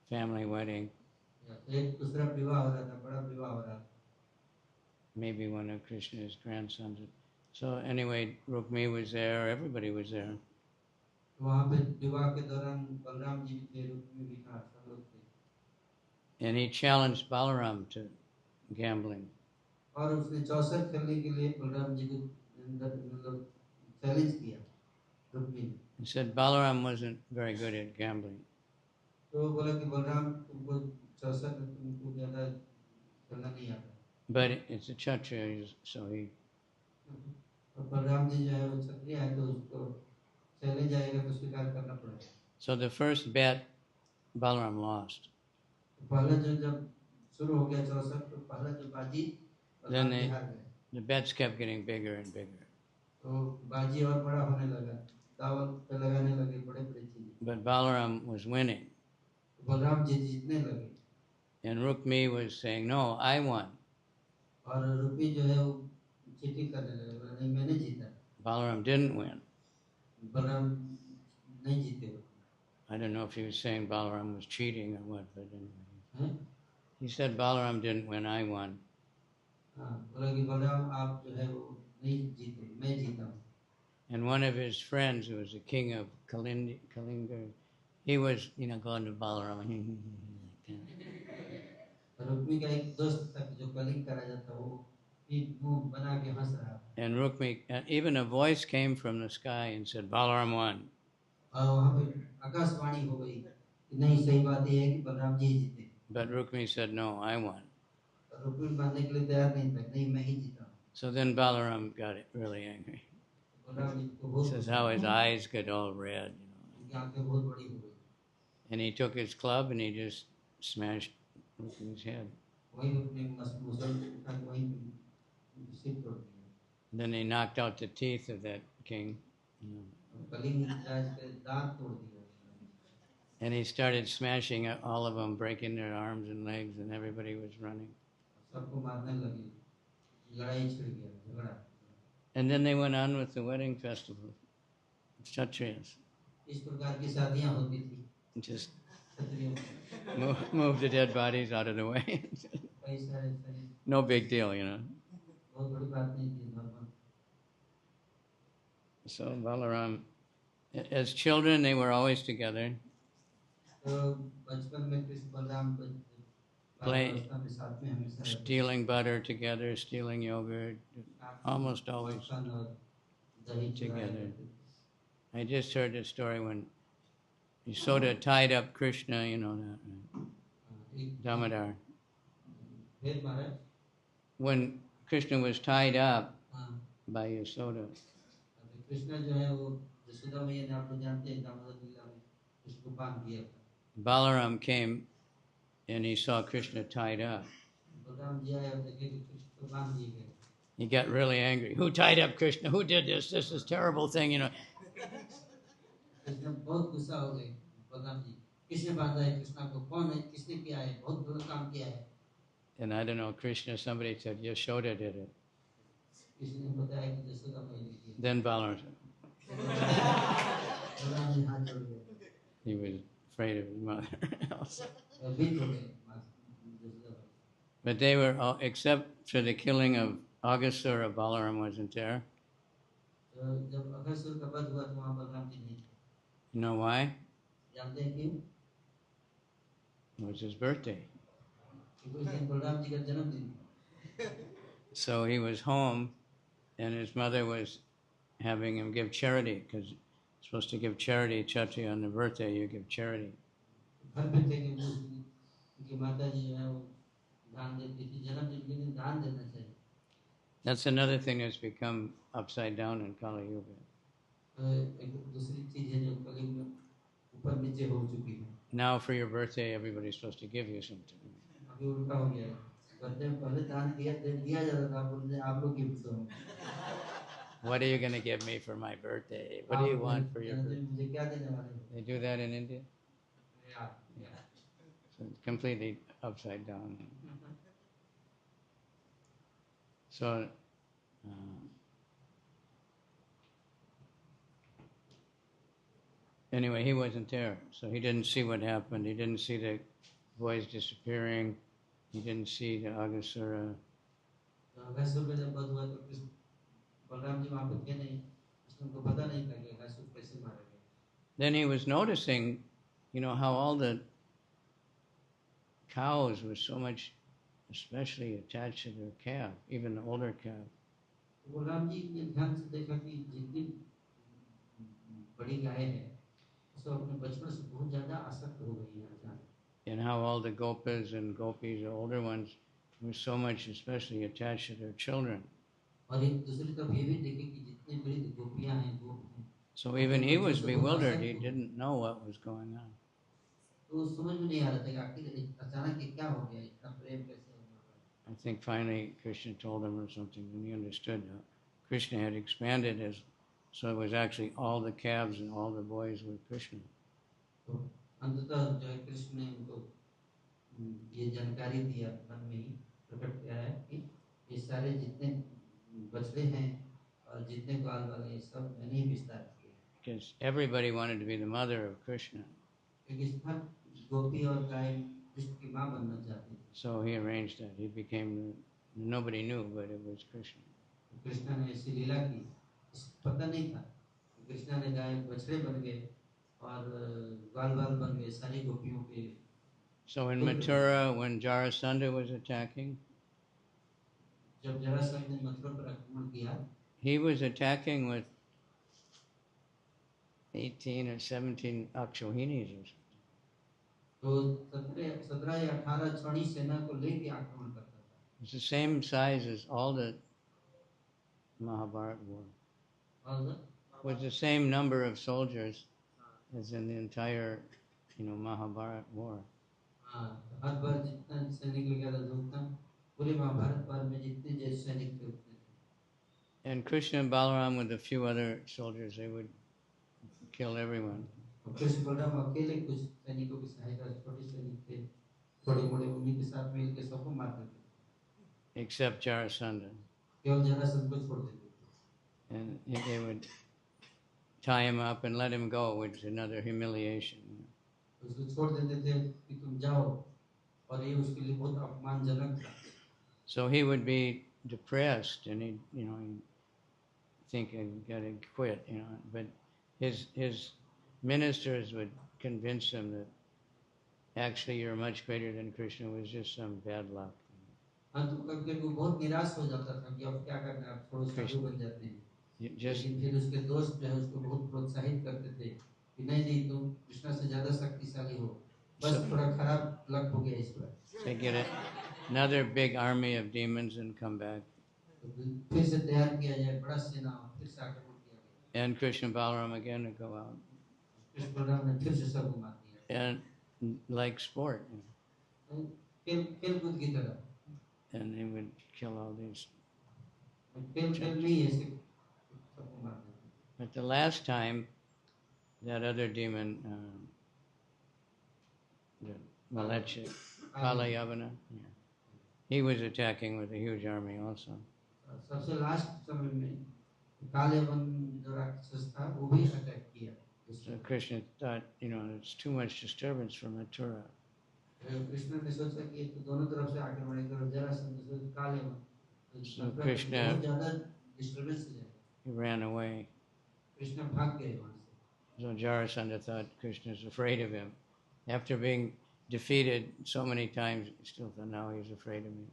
family wedding. एक दूसरा विवाह हो रहा था बड़ा विवाह हो रहा था Maybe one of Krishna's grandsons. So anyway, Rukmi was there, everybody was there. वहाँ पे विवाह के दौरान बलराम जी भी थे रुक्मिणी भी था सब लोग थे And he challenged Balaram to gambling. और उसने चौसर खेलने के लिए बलराम जी को मतलब चैलेंज किया Rukmini He said Balaram wasn't very good at gambling. तो वो बोला कि बलराम तुमको चौसर में तुमको ज़्यादा खेलना नहीं आता But it's a Kshatriya, so he... और बलराम जी जो है वो क्षत्रिय है तो उसको चैलेंज आएगा तो स्वीकार करना पड़ेगा So the first bet, Balaram lost. पहला जो जब शुरू हो गया चौसर तो पहला जो बाजी Then बलराम जी हार गए the bets kept getting bigger and bigger. तो बाजी और बड़ा होने लगा दावल पे लगाने लगे बड़े बड़े चीजें But Balaram was winning. Balram ji जीतने लगे And Rukmi was saying, no, I won. और रुक्मी जो है वो चीटिंग करने लगा, बोला नहीं मैंने जीता, Balaram didn't win. बलराम नहीं जीते वो। I don't know if he was saying Balaram was cheating or what, but anyway. हैं? He said Balaram didn't win, I won. हाँ, बोला कि बलराम आप जो है वो नहीं जीते, मैं जीता हूँ। And one of his friends, who was the king of Kalinga, he was, going to Balaram. Rukmi का एक दोस्त था जो कलिंग का राजा था, वो पीठ मुंह बना के हंस रहा था। And Rukmi, even a voice came from the sky and said, Balaram won. और वहाँ पे आकाशवाणी हो गई कि नहीं, सही बात ये है कि बलराम जी जीते। But Rukmi said, no, I won. Rukmi मानने के लिए तैयार नहीं था, नहीं मैं ही जीता हूँ। So then Balaram got really angry. Balram ji को He बहुत says how his eyes got all red. उनकी आंखें बहुत बड़ी हो गई। And he took his club and he just smashed Rukmi's head. वही अपने मुसल उठा के वहीं पे सिर तोड़ दिया। Then he knocked out the teeth of that king. Kalinga राज के दांत तोड़ दिए। And he started smashing all of them, breaking their arms and legs, and everybody was running. सबको मारने लगे, लड़ाई छिड़ गया, झगड़ा। And then they went on with the wedding festival. Kshatriyas. इस प्रकार की शादियां होती थी। Just क्षत्रियों move the dead bodies out of the way. कई सारे No big deal, बहुत बड़ी बात नहीं थी, normal. So Balaram, as children, they were always together. तो बचपन में कृष्ण बलराम अवस्था में साथ में हमेशा रहते थे। Stealing butter together, stealing yogurt, almost always मक्खन और दही चुराया together. करते थे। I just heard the story when Yasoda tied up Krishna, that, एक Damodar. फिर महाराज, When Krishna was tied up हाँ, by Yasoda, अभी कृष्ण जो है वो यशोदा मैया ने, आप लोग जानते हैं, दामोदर लीला में उसको बांध दिया था। Balaram came and he saw Krishna tied up. Balram ji आए और देखे कि कृष्ण को बांध दिए गए। He got really angry. Who tied up Krishna? Who did this? This is a terrible thing, Krishna बहुत गुस्सा हो गए, बलराम जी किसने बांधा है कृष्ण को, कौन है, किसने किया है, बहुत गलत काम किया है। And I don't know, Krishna, somebody said Yashoda did it. किसी ने बताया कि यशोदा मैया ने किया। Then Balaram said, Balram ji हाथ जोड़ गए, he was afraid of his mother. भीत हो गए यशोदा मैया। But they were, all, except for the killing of Agasura, Balaram wasn't there. तो जब अघासुर का वध हुआ तो वहाँ बलराम जी नहीं थे। You know why? जानते हैं क्यों? It was his birthday. क्योंकि उस दिन बलराम जी का जन्मदिन था। So he was home and his mother was having him give charity because you're supposed to give charity, Chachi, on the birthday, you give charity. घर पे थे कि उनकी माता जी जो है वो दान देती थी, जन्मदिन के दिन दान देना चाहिए। That's another thing that's become upside down in Kali Yuga. एक दूसरी चीज है जो कलयुग में ऊपर नीचे हो चुकी है। Now for your birthday, everybody's supposed to give you something. अभी उल्टा हो गया है, बर्थडे में पहले दान दिया जाता था, बोलते आप लोग गिफ्ट दो। What are you going to give me for my birthday? What do you want for your birthday? मुझे क्या देने वाले हो? They do that in India? Yeah. So it's completely upside down. So, anyway, he wasn't there, so he didn't see what happened. He didn't see the boys disappearing. He didn't see the Agasura. Aghasura का जब वध हुआ तो कृष्ण बलराम जी वहाँ पे थे नहीं, कृष्ण को पता नहीं था कि अघासुर कैसे मारा गया। Then he was noticing, how all the cows were so much, especially attached to their calf, even the older calf. Balram ji ने ध्यान से देखा कि जितनी बड़ी गाय है, उसको अपने बचपन से बहुत ज्यादा आसक्त हो गई है अचानक। And how all the gopas and gopis, the older ones, were so much especially attached to their children. और एक दूसरी तरफ ये भी देखे कि जितनी बड़ी गोपियां हैं, गोप हैं, So even he was bewildered. He didn't know what was going on. तो समझ में नहीं आ रहा था कि आखिर अचानक ये क्या हो गया, इतना प्रेम कैसे होना। I think finally Krishna told him or something, and he understood. Krishna had expanded his, so it was actually all the calves and all the boys were Krishna. तो अंततः जो है कृष्ण ने उनको ये जानकारी दिया, मन में ही प्रकट किया है कि ये सारे जितने बछड़े हैं और जितने ग्वाल वाले हैं सब मैंने ही विस्तार किए हैं। because everybody wanted to be the mother of Krishna. क्योंकि हर गोपी और गाय कृष्ण की माँ बनना चाहती थी। So he arranged that. He became, nobody knew, but it was Krishna. Krishna ने ऐसी लीला की, पता नहीं था। कृष्णा ने गाय बछड़े बन गए और ग्वाल बाल बन गए सारी गोपियों के। So in Mathura, when Jarasandha was attacking, जब जरासंध ने मथुरा पर आक्रमण किया, he was attacking with 18 or 17 Akshohinis or something. तो 17 या 18 छड़ी सेना को लेके आक्रमण करता था। It's the same size as all the Mahabharata war. With the same number of soldiers as in the entire, Mahabharata war. हर बार जितना सैनिक लगा था उतना पूरे महाभारत पर में जितने जैसे सैनिक थे उतने थे। And Krishna and Balaram with a few other soldiers, they would kill everyone. Krishna Balram अकेले कुछ सैनिकों की सहायता, छोटे सैनिक थे, थोड़े मोड़े उन्हीं के साथ मिलकर सबको मार देते थे। Except Jarasandha. केवल जरासंध को छोड़ देते थे। And they would tie him up and let him go, which is another humiliation. उसको छोड़ देते थे कि तुम जाओ, और ये उसके लिए बहुत अपमानजनक था। So he would be depressed and he'd think I've got to quit, but his ministers would convince him that actually you're much greater than Krishna, it was just some bad luck. अंत में कभी वो बहुत निराश हो जाता था कि अब क्या करना है, अब थोड़ा साधु बन जाते हैं। लेकिन फिर उसके दोस्त जो है उसको बहुत प्रोत्साहित करते थे कि नहीं तुम कृष्णा से ज्यादा शक्तिशाली हो, बस थोड़ा खराब लक हो गया इस बार। They get another big army of demons and come back. फिर से तैयार किया जाए बड़ा सेना, फिर से आक्रमण किया गया। And Krishna and Balaram again would go out. Krishna Balram ने फिर से सबको मार दिया। And like sport. खेल कूद की तरह। And they would kill all these. खेल में ही ऐसे सबको मार दिया। But the last time, that other demon, the Malachi, Kalayavana, he was attacking with a huge army also. सबसे लास्ट समय में कालयवन जो राक्षस था वो भी अटैक किया। So Krishna thought, it's too much disturbance from Mathura. Krishna ने सोचा कि ये तो दोनों तरफ से आक्रमण करो, जरासंध से कालयवन, So Krishna, बहुत ज़्यादा डिस्टर्बेंस हो जाएगा। he ran away. कृष्ण भाग गए वहाँ से। So Jarasandha thought Krishna is afraid of him. After being defeated so many times, he still thought now he's afraid of me.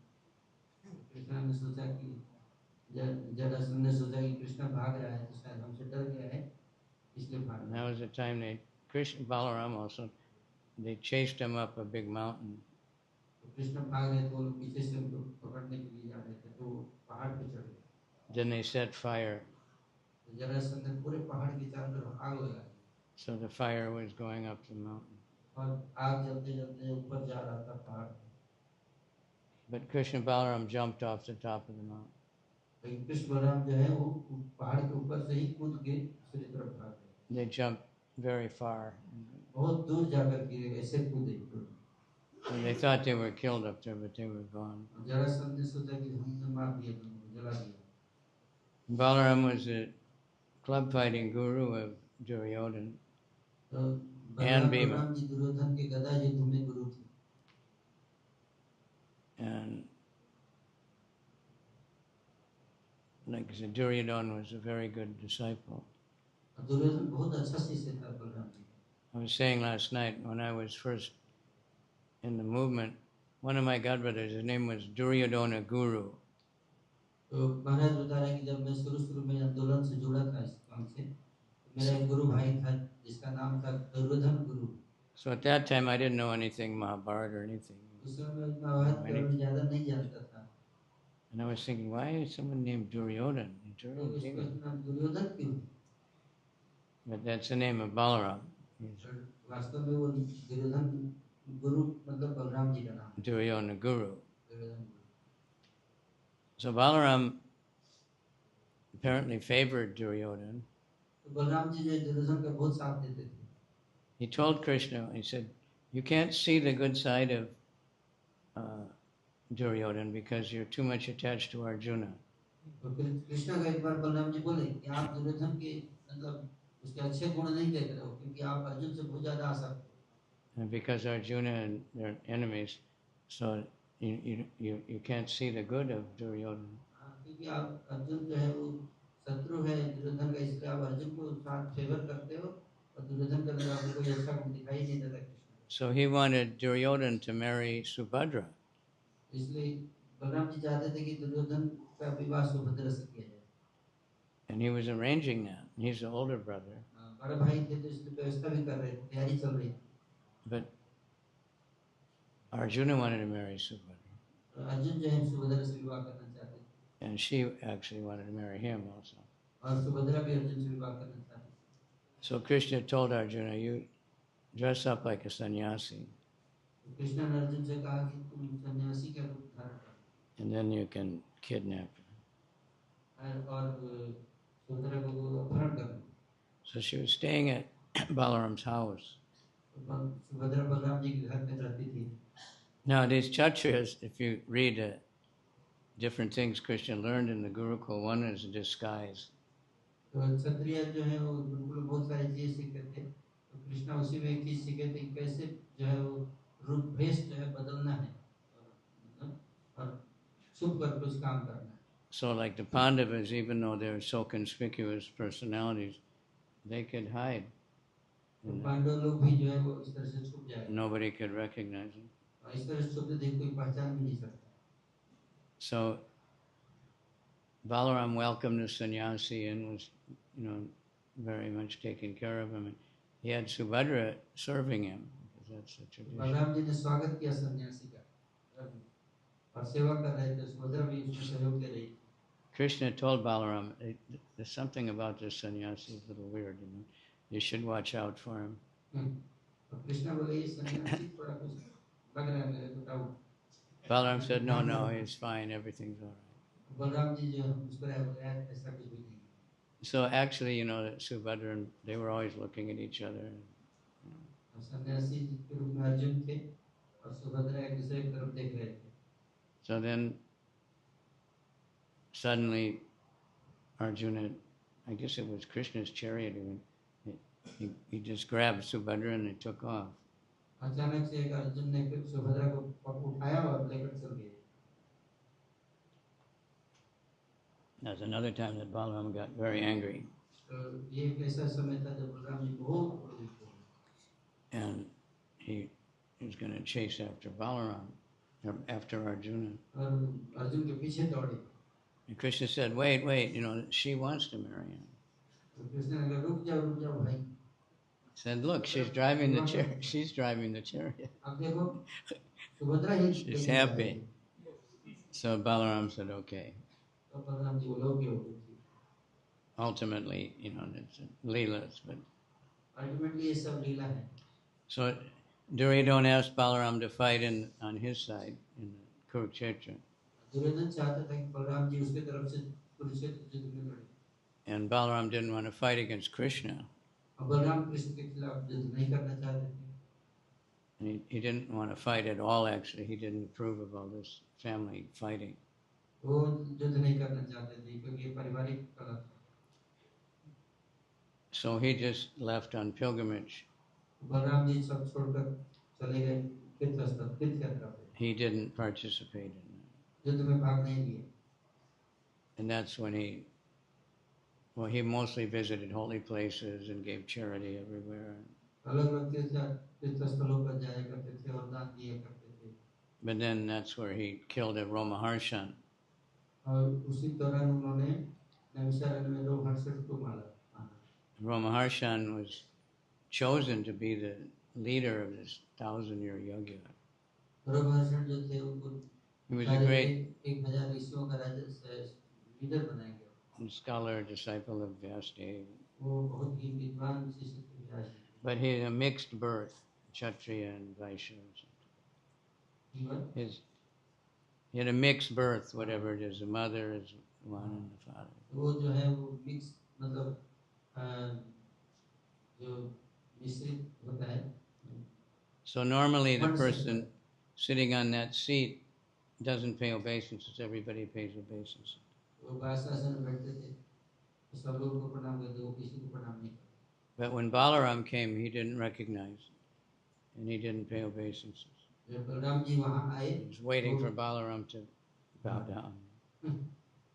Krishna ने सोचा कि जरासंध ने सोचा कि कृष्ण भाग रहा है तो शायद हमसे डर गया है, इसलिए भाग रहा है। That was the time Krishna Balaram also, they chased him up a big mountain. Krishna भाग रहे थे, वो लोग पीछे से उनको पकड़ने के लिए जा रहे थे, तो पहाड़ पे चढ़ गए। Then they set fire. Jarasandh ने पूरे पहाड़ की चारों तरफ आग लगा दी। So the fire was going up the mountain. और आग जलते जलते ऊपर जा रहा था पहाड़। But Krishna Balaram jumped off the top of the mountain. लेकिन कृष्ण बलराम जो है वो पहाड़ के ऊपर से ही कूद के दूसरी तरफ भाग गए। They jumped very far. बहुत दूर जाकर गिरे, ऐसे कूदे। And they thought they were killed up there, but they were gone. Jarasandh ने सोचा कि हमने मार दिया, तुमको जला दिया। Balaram was a club fighting guru of Duryodhana. And Bhima. Balram ji Duryodhan के गदा युद्ध में गुरु थे। And like I said, Duryodhana was a very good disciple. Duryodhan बहुत अच्छा शिष्य था Balram ji. I was saying last night when I was first in the movement, one of my godbrothers, his name was Duryodhana Guru. तो महाराज बता रहे कि जब मैं शुरू में आंदोलन से जुड़ा था ISKCON से, मेरा एक गुरु भाई था जिसका नाम था दुर्योधन गुरु। So at that time I didn't know anything Mahabharata or anything. उस समय महाभारत के बारे में ज़्यादा नहीं जानता था। And I was thinking, why is someone named Duryodhana? Duryodhan क्यों? But that's the name of Balaram. वास्तव में वो दुर्योधन गुरु मतलब बलराम जी का नाम। Duryodhana Guru. दुर्योधन गुरु। So Balaram apparently favored Duryodhana. तो बलराम जी जो दुर्योधन का बहुत साथ देते थे। He told Krishna, he said, you can't see the good side of Duryodhana because you're too much attached to Arjuna. तो फिर कृष्णा को एक बार बलराम जी बोले कि आप दुर्योधन के मतलब उसके अच्छे गुण नहीं देख रहे हो क्योंकि आप अर्जुन से बहुत ज्यादा आसक्त हो। And because Arjuna and they're enemies, so you can't see the good of Duryodhana. क्योंकि आप अर्जुन जो है वो शत्रु है दुर्योधन का, इसलिए आप अर्जुन को साथ फेवर करते हो और दुर्योधन के अंदर आपको कोई अच्छा गुण दिखाई नहीं देता कृष्ण का। So he wanted Duryodhana to marry Subhadra. इसलिए बलराम जी चाहते थे कि दुर्योधन का विवाह सुभद्रा से किया जाए। And he was arranging that. He's the older brother. बड़े भाई थे तो इसकी व्यवस्था भी कर रहे थे, तैयारी चल रही थी। But Arjuna wanted to marry Subhadra. Arjun जो है सुभद्रा से विवाह करना चाहते थे And she actually wanted to marry him also. और सुभद्रा भी अर्जुन से विवाह करना चाहती थी। So Krishna told Arjuna, you dress up like a sannyasi, Krishna ने अर्जुन से कहा कि तुम सन्यासी का रूप धारण करो and then you can kidnap her. और सुभद्रा को अपहरण कर लो। So she was staying at Balaram's house. Subhadra Balram ji के घर में रहती थी। Now these Kshatriyas, if you read different things Krishna learned in the Gurukul, one is a disguise. तो क्षत्रिय जो है वो गुरुकुल में बहुत सारी चीजें सीखते थे, तो कृष्णा उसी में एक चीज सीखे थे कैसे जो है वो रूप भेष जो है बदलना है और छुप करके उस काम करना है। So like the Pandavas, even though they're so conspicuous personalities, they could hide. तो पांडव लोग भी जो है वो इस तरह से छुप जाए, Nobody could recognize them. और इस तरह से छुपते थे कोई पहचान भी नहीं सकता। So Balaram welcomed the sannyasi and was, very much taking care of him. And he had Subhadra serving him, because that's the tradition. Balram ji ने स्वागत किया सन्यासी का और सेवा कर रहे थे, सुभद्रा भी उसमें सहयोग दे रही थी। Krishna told Balaram, there's something about this sannyasi is a little weird, you should watch out for him. और कृष्णा बोले ये सन्यासी थोड़ा कुछ लग रहा है मेरे को doubt. Balaram said, no, he's fine, everything's all right. Balaram ji जो मुस्कुराए बोले ऐसा कुछ भी नहीं। So actually, Subhadra and they were always looking at each other. सन्यासी के रूप में अर्जुन थे और सुभद्रा एक दूसरे की तरफ देख रहे थे। So then suddenly Arjuna, I guess it was Krishna's chariot, he just grabbed Subhadra and they took off. अचानक से एक अर्जुन ने फिर सुभद्रा को उठाया और लेकर चल गए। That's another time that Balaram got very angry. तो ये एक ऐसा समय था जब बलराम जी बहुत क्रोधित हुए। And he was going to chase after Balaram, after Arjuna. और अर्जुन के पीछे दौड़े। And Krishna said, wait, she wants to marry him. तो कृष्ण ने कहा रुक जाओ भाई। Said, look, she's driving the chariot. अब देखो सुभद्रा ही She's happy. So Balaram said, okay. तो बलराम जी बोले okay. Ultimately, it's leelas, but ultimately ये सब लीला है। so Duryodhana asked Balaram to fight on his side in Kurukshetra. Duryodhan चाहता था कि बलराम जी उसके तरफ से कुरुक्षेत्र युद्ध में लड़े। And Balaram didn't want to fight against Krishna. अब बलराम कृष्ण के खिलाफ युद्ध नहीं करना चाहते थे। And he didn't want to fight at all, actually. He didn't approve of all this family fighting. वो युद्ध नहीं करना चाहते थे क्योंकि ये पारिवारिक कलह था। So he just left on pilgrimage. Balram ji सब छोड़कर चले गए तीर्थ यात्रा पे। He didn't participate in that. युद्ध में भाग नहीं लिए। And that's when he mostly visited holy places and gave charity everywhere. अलग-अलग तीर्थ स्थलों पर जाया करते थे और दान दिया करते थे। But then that's where he killed a Romaharshan. और उसी दौरान उन्होंने नैमिषारण्य में रोमहर्षण को मारा। Romaharshan was chosen to be the leader of this 1,000-year yajna. Romaharshana जो थे उनको He was a great 1000 ऋषियों का लीडर बनाया गया। scholar, disciple of Vyasdev. वो बहुत ही विद्वान शिष्य थे व्यास जी। But he had a mixed birth, Kshatriya and Vaishya. He had a mixed birth, whatever it is. The mother is one and the father. वो जो है वो मिक्स मतलब जो मिश्रित होता है। So normally the person sitting on that seat doesn't pay obeisance, everybody pays obeisance. वो बादशाह में बैठते थे तो सब लोगों को प्रणाम करते, वो किसी को प्रणाम नहीं करते। But when Balaram came, he didn't recognize and he didn't pay obeisances. जब बलराम जी वहाँ आए He was waiting for Balaram to bow down.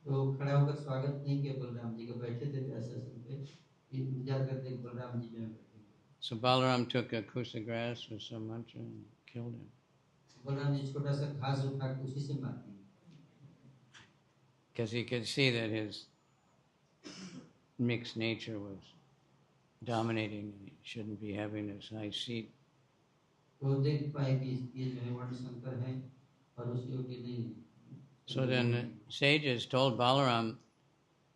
तो खड़ा होकर स्वागत नहीं किया बलराम जी का, बैठे थे आसन पे इंतजार करते कि बलराम जी जो है बैठेंगे। So Balaram took a kusa grass with some mantra and killed him. Balram ji छोटा सा घास उठा के उसी से मार दिए, Because he could see that his mixed nature was dominating and he shouldn't be having this high seat. तो देख पाए कि ये जो है वर्ण संकर है और उस योग्य नहीं है। So then the sages told Balaram,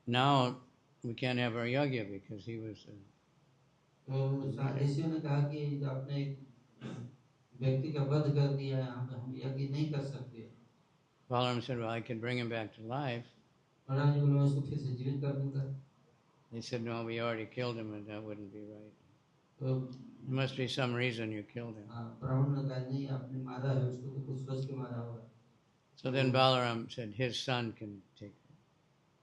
now we can't have our yajna because he was तो ऋषियों ने कहा कि आपने व्यक्ति का वध कर दिया है, हम यज्ञ नहीं कर सकते। Balaram said, well, I can bring him back to life. Balram ji बोले मैं उसको फिर से जीवित कर दूंगा। They said, no, we already killed him and that wouldn't be right. तो There must be some reason you killed him. ब्राह्मण ने कहा नहीं आपने मारा है उसको, तो कुछ सोच के मारा होगा। So then Balaram said his son can take him.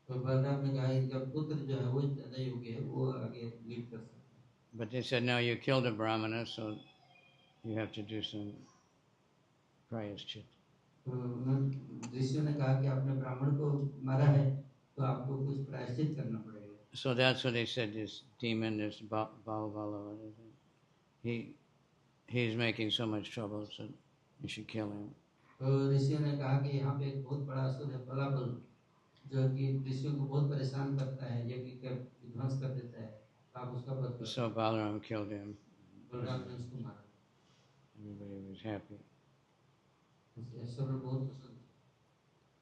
तो बलराम ने कहा इनका पुत्र जो है वो ज्यादा योग्य है, वो आगे लीड कर सकता है। But they said, no, you killed a brahmana, so you have to do some prayashchit. तो ऋषियों ने कहा कि आपने ब्राह्मण को मारा है तो आपको कुछ प्रायश्चित करना पड़ेगा। So that's what they said, this demon, this Balavala, he's making so much trouble, so you should kill him. तो ऋषियों ने कहा कि यहाँ पे एक बहुत बड़ा असुर है बलाबल, जो कि ऋषियों को बहुत परेशान करता है, यज्ञ का विध्वंस कर देता है, आप उसका वध करो। So Balaram killed him. Balram ने उसको मारा। Everybody was happy. सब लोग बहुत पसंद।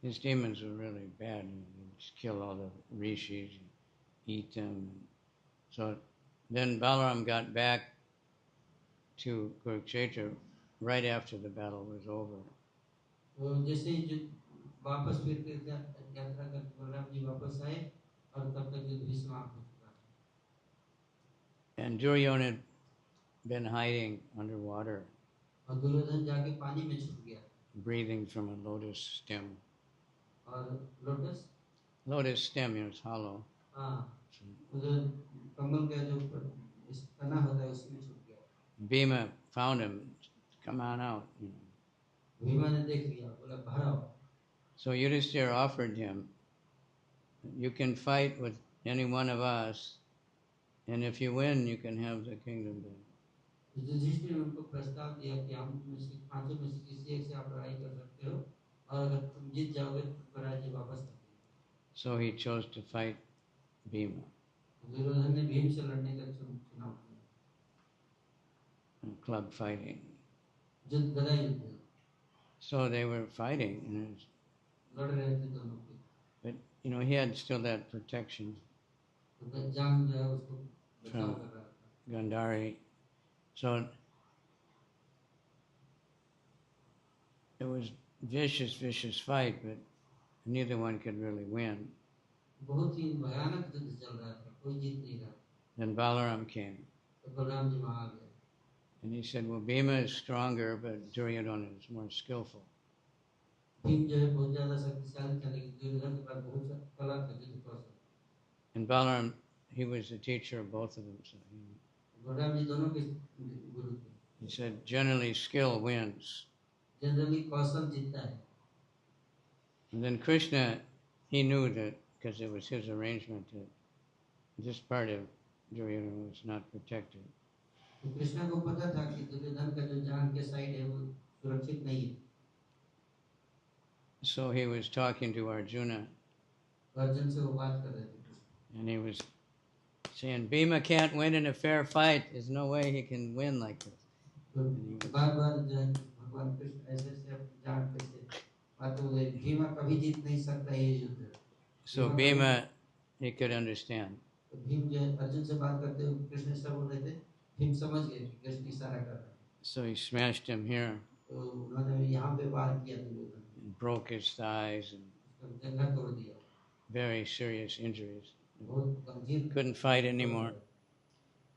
These demons were really bad. They just kill all the rishis, eat them. So then Balaram got back to Kurukshetra right after the battle was over. तो जैसे ही वापस फिर यात्रा करके बलराम जी वापस आए और तब तक युद्ध भी समाप्त हो चुका था। And Duryodhana had been hiding underwater, और दुर्योधन जाके पानी में छुप गया breathing from a lotus stem. और Lotus stem, it's hollow. हाँ, उधर कमल का जो तना होता है उसमें छुप गया। Bhima found him. Come on out. Bhima ने देख लिया, बोला बाहर आओ। So Yudhishthira offered him, you can fight with any one of us, and if you win, you can have the kingdom back. Yudhishthir ने उनको प्रस्ताव दिया कि हम में से पांचों में से किसी एक से आप लड़ाई कर सकते हो और अगर तुम जीत जाओगे तो तुमको राज्य वापस कर देंगे। So he chose to fight Bhima. Duryodhan ने भीम से लड़ने का चुनाव किया। Club fighting. युद्ध गदा युद्ध। So they were fighting, and लड़ रहे थे दोनों के। but he had still that protection तो जान जो है उसको बचाव कर रहा था। Gandhari. So it was vicious fight, but neither one could really win. बहुत ही भयानक युद्ध चल रहा था, कोई जीत नहीं रहा। Then Balaram came, तो बलराम जी वहाँ आ गए। and he said, well, Bhima is stronger, but Duryodhana is more skillful. Bhim जो है बहुत ज्यादा शक्तिशाली था, लेकिन दुर्योधन के पास बहुत कला था, युद्ध कौशल। And Balaram, he was the teacher of both of them. So Balram ji दोनों के गुरु थे। he said, generally skill wins. Generally कौशल जीतता है। And then Krishna, he knew that because it was his arrangement that this part of Duryodhana was not protected. तो कृष्णा को पता था कि दुर्योधन का जो जान के साइड है वो सुरक्षित नहीं है। So he was talking to Arjuna, Arjun से वो बात कर रहे थे and he was saying, Bhima can't win in a fair fight. There's no way he can win like this. तो बार-बार जो है भगवान कृष्ण ऐसे से अपनी जान पे से बात हो गई, भीमा कभी जीत नहीं सकता ये युद्ध। So Bhima, he could understand. तो भीम जो है अर्जुन से बात करते हुए कृष्ण ऐसा बोल रहे थे, भीम समझ गए कि कृष्ण इशारा कर रहे हैं। So he smashed him here, तो उन्होंने यहाँ पे वार किया Duryodhan, broke his thighs, and उसका जंघा तोड़ दिया, very serious injuries. बहुत गंभीर। Couldn't fight anymore.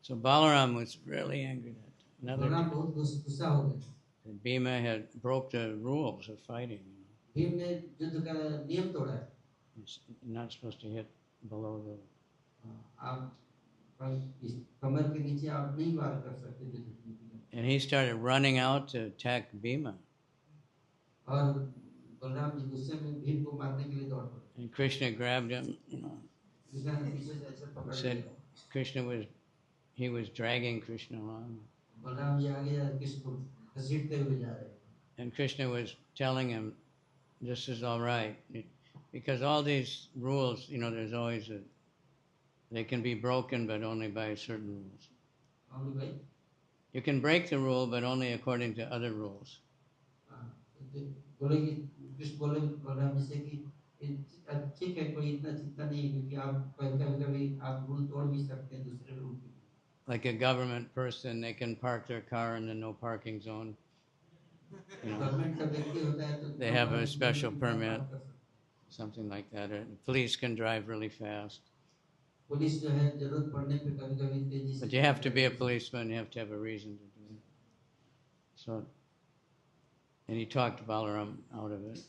So Balaram was really angry that Balram बहुत गुस्सा हो गए। that Bhima had broke the rules of fighting. Bhim ने युद्ध का नियम तोड़ा है। It's not supposed to hit below the. आप इस कमर के नीचे आप नहीं वार कर सकते जो जितनी भी है। And he started running out to attack Bhima. और बलराम जी गुस्से में भीम को मारने के लिए दौड़ पड़े। And Krishna grabbed him, Krishna ने पीछे से ऐसे He पकड़ said लिया। he was dragging Krishna along. Balram ji आगे जा कृष्ण को घसीटते हुए जा रहे हैं। And Krishna was telling him, this is all right. Because all these rules, there's always they can be broken, but only by certain rules. Only by? You can break the rule, but only according to other rules. बोले कि कृष्ण बोले बलराम जी से कि ठीक है कोई इतना चिंता नहीं है क्योंकि आप कभी-कभी आप रूल तोड़ भी सकते हैं दूसरे रूल के। Like a government person, they can park their car in the no parking zone. Government का व्यक्ति होता है तो They have a special permit, something like that. Or the police can drive really fast. Police जो है जरूरत पड़ने पे कभी-कभी तेजी से। But you have to be a policeman. You have to have a reason to do it. So, and he talked Balaram out of it.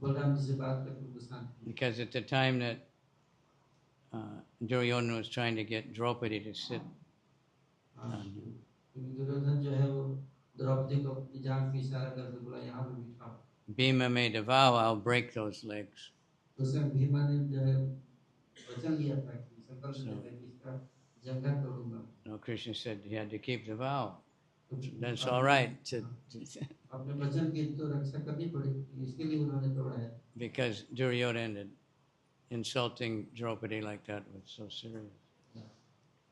Balram ji से बात करके उनको शांत किया। Because at the time that Duryodhana was trying to get Draupadi to sit Duryodhan जो है वो द्रौपदी को अपनी जांघ पे इशारा करके बोला यहाँ पे बिठाओ। Bhima made a vow, I'll break those legs. उसमें भीमा ने जो है वचन लिया था कि संकल्प लिया था कि इसका जंघा तोड़ूंगा। No, Krishna said he had to keep the vow. That's all right. अपने वचन की तो रक्षा करनी पड़ेगी, इसके लिए उन्होंने तोड़ा है। Because Duryodhana insulting Draupadi like that was so serious.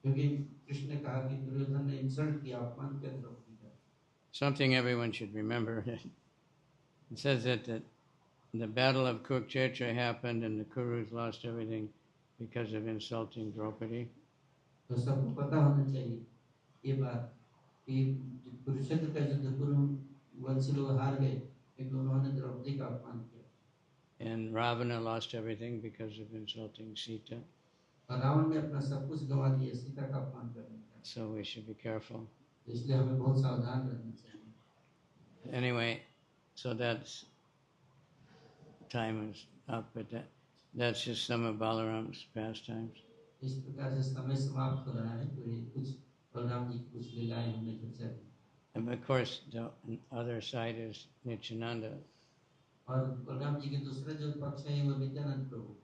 क्योंकि कृष्ण ने कहा कि दुर्योधन ने इंसल्ट किया, अपमान किया द्रौपदी का। Something everyone should remember. It says that the battle of Kurukshetra happened and the Kurus lost everything because of insulting Draupadi. तो सबको पता होना चाहिए ये बात कि कुरुक्षेत्र का युद्ध कुरु वंशी लोग हार गए क्योंकि उन्होंने द्रौपदी का अपमान किया। And Ravana lost everything because of insulting Sita. और रावण ने अपना सब कुछ गंवा दिया सीता का अपमान करने का। So we should be careful. इसलिए हमें बहुत सावधान रहना चाहिए। Anyway, so that's time is up, but that's just some of Balaram's pastimes. इस प्रकार से समय समाप्त हो रहा है तो ये कुछ बलराम जी की कुछ लीलाएं हमने चर्चा की। And of course, the other side is Nityananda, और बलराम जी के दूसरा जो पक्ष है वो नित्यानंद प्रभु,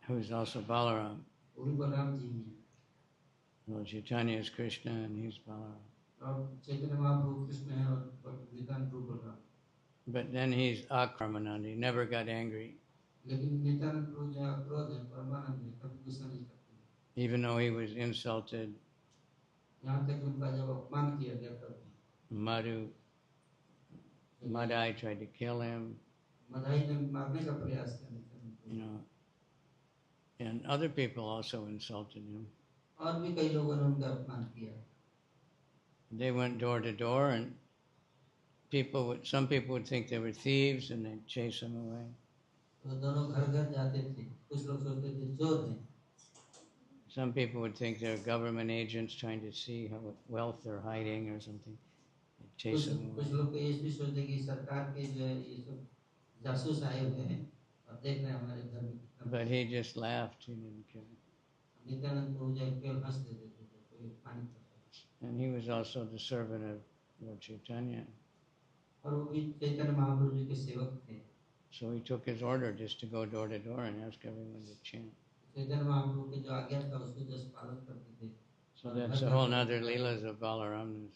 who is also Balaram. वो भी बलराम जी ही हैं। Well, Chaitanya is Krishna and he's Balaram. और चैतन्य महाप्रभु कृष्ण हैं और नित्यानंद प्रभु Balram. But then he's Akramananda, he never got angry. लेकिन नित्यानंद प्रभु जो क्रोध है परमानंद है, कभी गुस्सा नहीं करते। Even though he was insulted, यहाँ तक उनका जब अपमान किया गया तब Madai tried to kill him, Madai ने मारने का प्रयास किया नित्यानंद प्रभु। and other people also insulted him. और भी कई लोगों ने उनका अपमान किया। They went door to door, and some people would think they were thieves, and they'd chase them away. तो दोनों घर घर जाते थे, कुछ लोग सोचते थे चोर हैं। Some people would think they're government agents trying to see how wealth they're hiding or something. They'd chase them कुछ away. लोग तो ये भी सोचते कि सरकार के जो है ये सब जासूस आए हुए हैं और देख रहे हैं हमारे घर में कितना। But he just laughed. He didn't care. Nityanand प्रभु जो केवल हंस देते थे, कोई पानी करता। And he was also the servant of Lord Chaitanya. और वो भी चैतन्य महाप्रभु जी के सेवक थे। So he took his order just to go door to door and ask everyone to chant. Chaitanya Mahaprabhu के जो आज्ञा था उसको जस्ट पालन करते थे। So that's a whole other leelas of Balaram,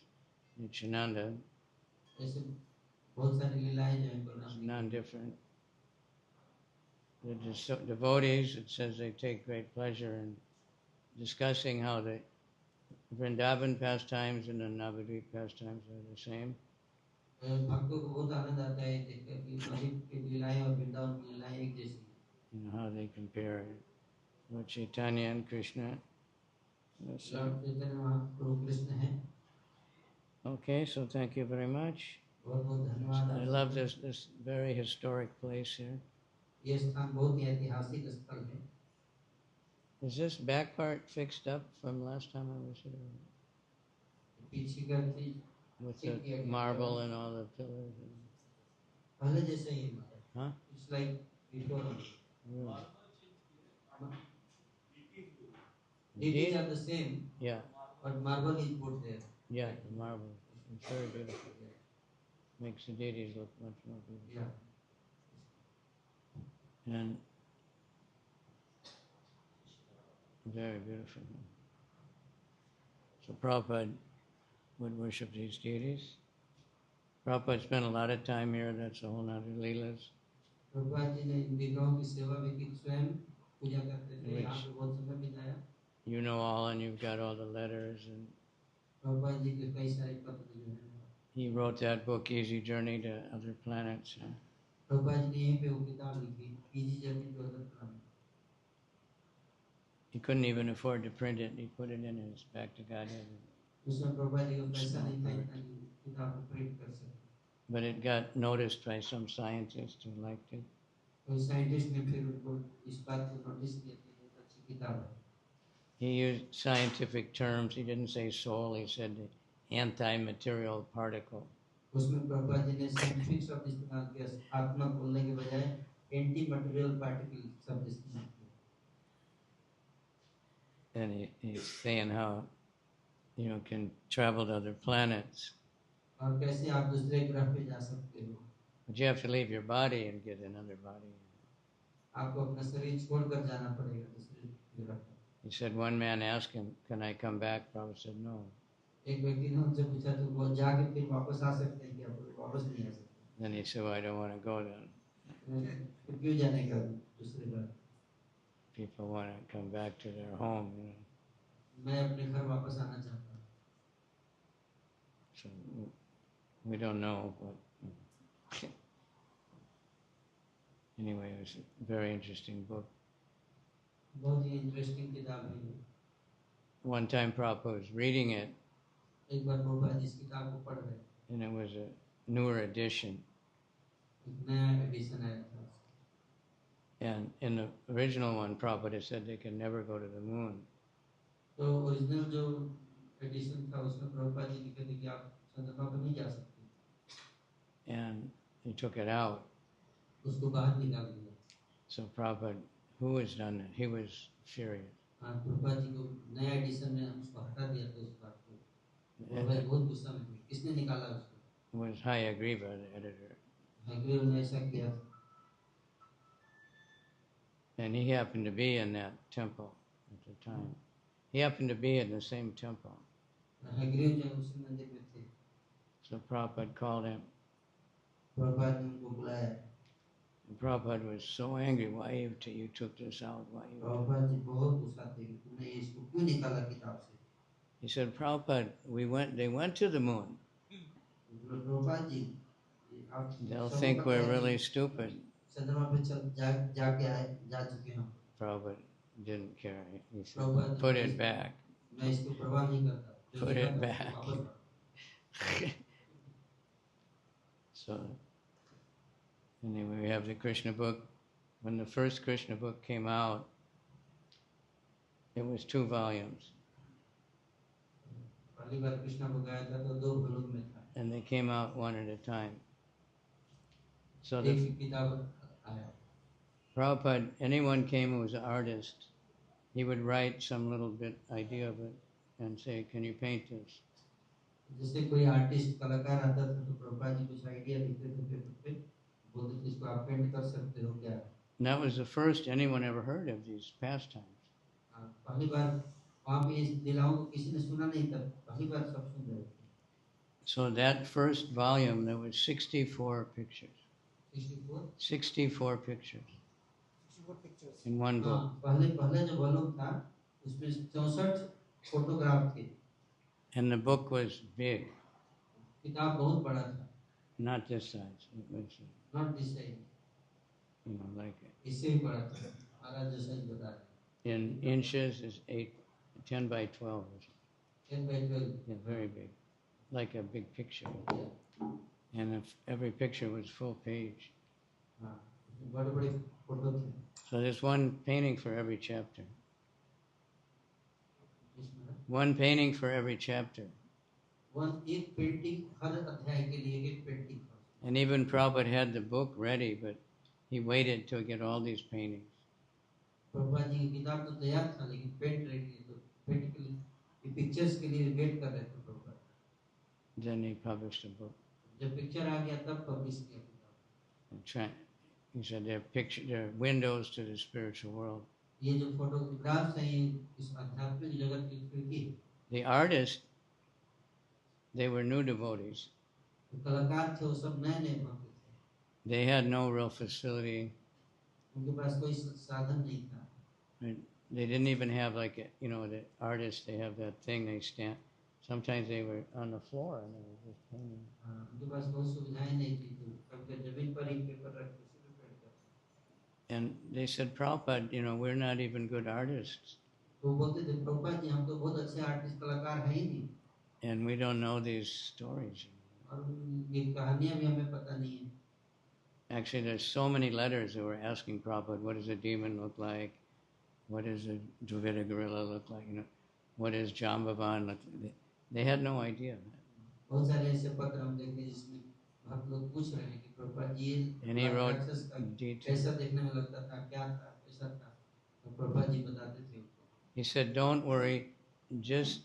Nityananda. ऐसे बहुत सारी लीलाएं जो हैं बलराम जी की। Non-different. The devotees, it says they take great pleasure in discussing how the Vrindavan pastimes and the Navadvip pastimes are the same. भक्तों को बहुत आनंद आता है देखकर कि नवद्वीप की लीलाएं और वृंदावन की लीलाएं एक जैसी हैं। How they compare Lord Chaitanya and Krishna. Lord Chaitanya Mahaprabhu Krishna हैं। Okay, so thank you very much. बहुत बहुत धन्यवाद। I love this very historic place here. ये स्थान बहुत ही ऐतिहासिक स्थल है। Is this back part fixed up from last time I was here? पीछे का चीज With the marble and all the pillars? पहले जैसे ही है। Huh? It's like before only. Really. Deities are the same, Yeah, but marble is put there. yeah, the marble. It's very beautiful. Makes the deities look much more beautiful. Yeah. And very beautiful. So Prabhupada would worship these deities. Prabhupada spent a lot of time here. That's a whole nother leelas. Prabhupada ji ने इन विग्रहों की सेवा भी की, स्वयं पूजा करते थे, यहाँ पे बहुत समय बिताया। You know all, and you've got all the letters. And Prabhupada ji के कई सारे पत्र जो हैं। he wrote that book, Easy Journey to Other Planets. Prabhupada ji ने यहीं पे वो किताब लिखी, Easy Journey to Other Planets. He couldn't even afford to print it. He put it in his Back to Godhead. उसमें प्रभुपाद जी को पैसा नहीं था इतना कि किताब को प्रिंट कर सके। But it got noticed by some scientist who liked it. कोई साइंटिस्ट ने फिर उनको इस बात को नोटिस किया कि बहुत अच्छी किताब है। He used scientific terms. He didn't say soul. He said the anti-material particle. उसमें प्रभुपाद जी ने साइंटिफिक शब्द इस्तेमाल किया, आत्मा बोलने के बजाय एंटी मटेरियल पार्टिकल शब्द इस्तेमाल किया। And he's saying how, can travel to other planets. और कैसे आप दूसरे ग्रह पे जा सकते हो? But you have to leave your body and get another body. आपको अपना शरीर छोड़कर जाना पड़ेगा दूसरे ग्रह पे। He said one man asked him, "Can I come back?" Prabhupada said no. एक व्यक्ति ने उनसे पूछा तो वो जाके फिर वापस आ सकते हैं क्या? वापस नहीं आ सकते। Then he said, "Well, I don't want to go then." फिर क्यों जाने का दूसरे ग्रह? People want to come back to their home. मैं अपने घर वापस आना चाहता हूँ। So we don't know, but anyway, it was a very interesting book. बहुत ही इंटरेस्टिंग किताब है। One time Prabhupada was reading it, एक बार प्रभुपाद इस किताब को पढ़ रहे, and it was a newer edition. एक नया एडिशन आया था। And in the original one, Prabhupada said they can never go to the moon. तो ओरिजिनल जो एडिशन था उसमें प्रभुपाद जी लिखे थे कि आप चंद्रमा पर नहीं जा सकते। And he took it out. उसको बाहर निकाल दिया। So Prabhupada, who has done it? He was furious. हाँ, प्रभुपाद जी को नया एडिशन में उसको हटा दिया था उस बात को। प्रभुपाद बहुत गुस्सा में थे, किसने निकाला उसको? It was Hayagriva, the editor. Hayagriva ने ऐसा किया था। And he happened to be in that temple at the time. He happened to be in the same temple. Hayagriva जो उसी मंदिर में थे। So Prabhupada called him. Prabhupada ने उनको बुलाया। And Prabhupada was so angry. Why you took this out? Why you? Prabhupada ji बहुत गुस्सा थे कि तुमने इसको क्यों निकाला किताब से? He said, Prabhupada, they went to the moon. Prabhupada ji, They'll think we're really stupid. चंद्रमा पे जाके आए, जा चुके हैं। Prabhupada didn't care. He said, put it back. मैं इसको परवाह नहीं करता। Put it back. So, anyway, we have the Krishna book. When the first Krishna book came out, it was 2 volumes. पहली बार कृष्ण बुक आया था तो 2 वॉल्यूम में था। And they came out one at a time. So एक किताब आया। Prabhupada, anyone came who was an artist, he would write some little bit idea of it and say, "Can you paint this?" जैसे कोई artist कलाकार आता था तो प्रभुपाद जी कुछ आइडिया लिखते थे पेपर पे, बोलते थे इसको आप पेंट कर सकते हो क्या? And that was the first anyone ever heard of these pastimes. पहली बार वहाँ पे इस लीलाओं को किसी ने सुना नहीं था, पहली बार सब सुन रहे थे। So that first volume, there was 64 pictures. 64? 64 pictures. 64 pictures. In one book. पहले जो वॉल्यूम था उसमें 64 फोटोग्राफ थे। And the book was big. किताब बहुत बड़ा था। Not this size. It was, Not this size. like इससे भी बड़ा था। महाराज जो साइज बता रहे। in inches is 10 by 12. 10 by 12. Yeah, very big. Like a big picture. Yeah. And if every picture was full page. बड़े-बड़े फोटो थे। So there's one painting for every chapter. One painting for every chapter. एक painting हर अध्याय के लिए एक painting था। And even Prabhupada had the book ready, but he waited to get all these paintings. Prabhupada ji की किताब तो तैयार था लेकिन पेंट रेडी है, तो पेंट के लिए पिक्चर्स के लिए वेट कर रहे थे Prabhupada. Then he published a book. जब पिक्चर आ गया तब पब्लिश किया किताब। He said they're windows to the spiritual world. ये जो फोटोग्राफ्स हैं ये इस आध्यात्मिक जगत की खिड़की है। The artists, they were new devotees. कलाकार थे वो सब नए नए भक्त थे। They had no real facility. उनके पास कोई साधन नहीं था। They didn't even have like the artists, they have that thing they stand. Sometimes they were on the floor and they were just painting. उनके पास बहुत सुविधाएं नहीं थी, तो कभी जमीन पर ही पेपर रख के उसी पे पेंट करते। And they said, Prabhupada, we're not even good artists. तो बोलते थे प्रभुपाद जी हम तो बहुत अच्छे आर्टिस्ट कलाकार हैं ही नहीं। And we don't know these stories. और ये कहानियां भी हमें पता नहीं है। Actually, there's so many letters that were asking Prabhupada, what does a demon look like? What does a Dravida gorilla look like? What is Jambavan look like? They had no idea. बहुत सारे ऐसे पत्र हम देखते हैं जिसमें भक्त लोग पूछ रहे हैं कि Prabhupada ji And he wrote कैसा देखने में लगता था, क्या था, कैसा था, तो प्रभुपाद जी बताते थे उनको। He said, don't worry, just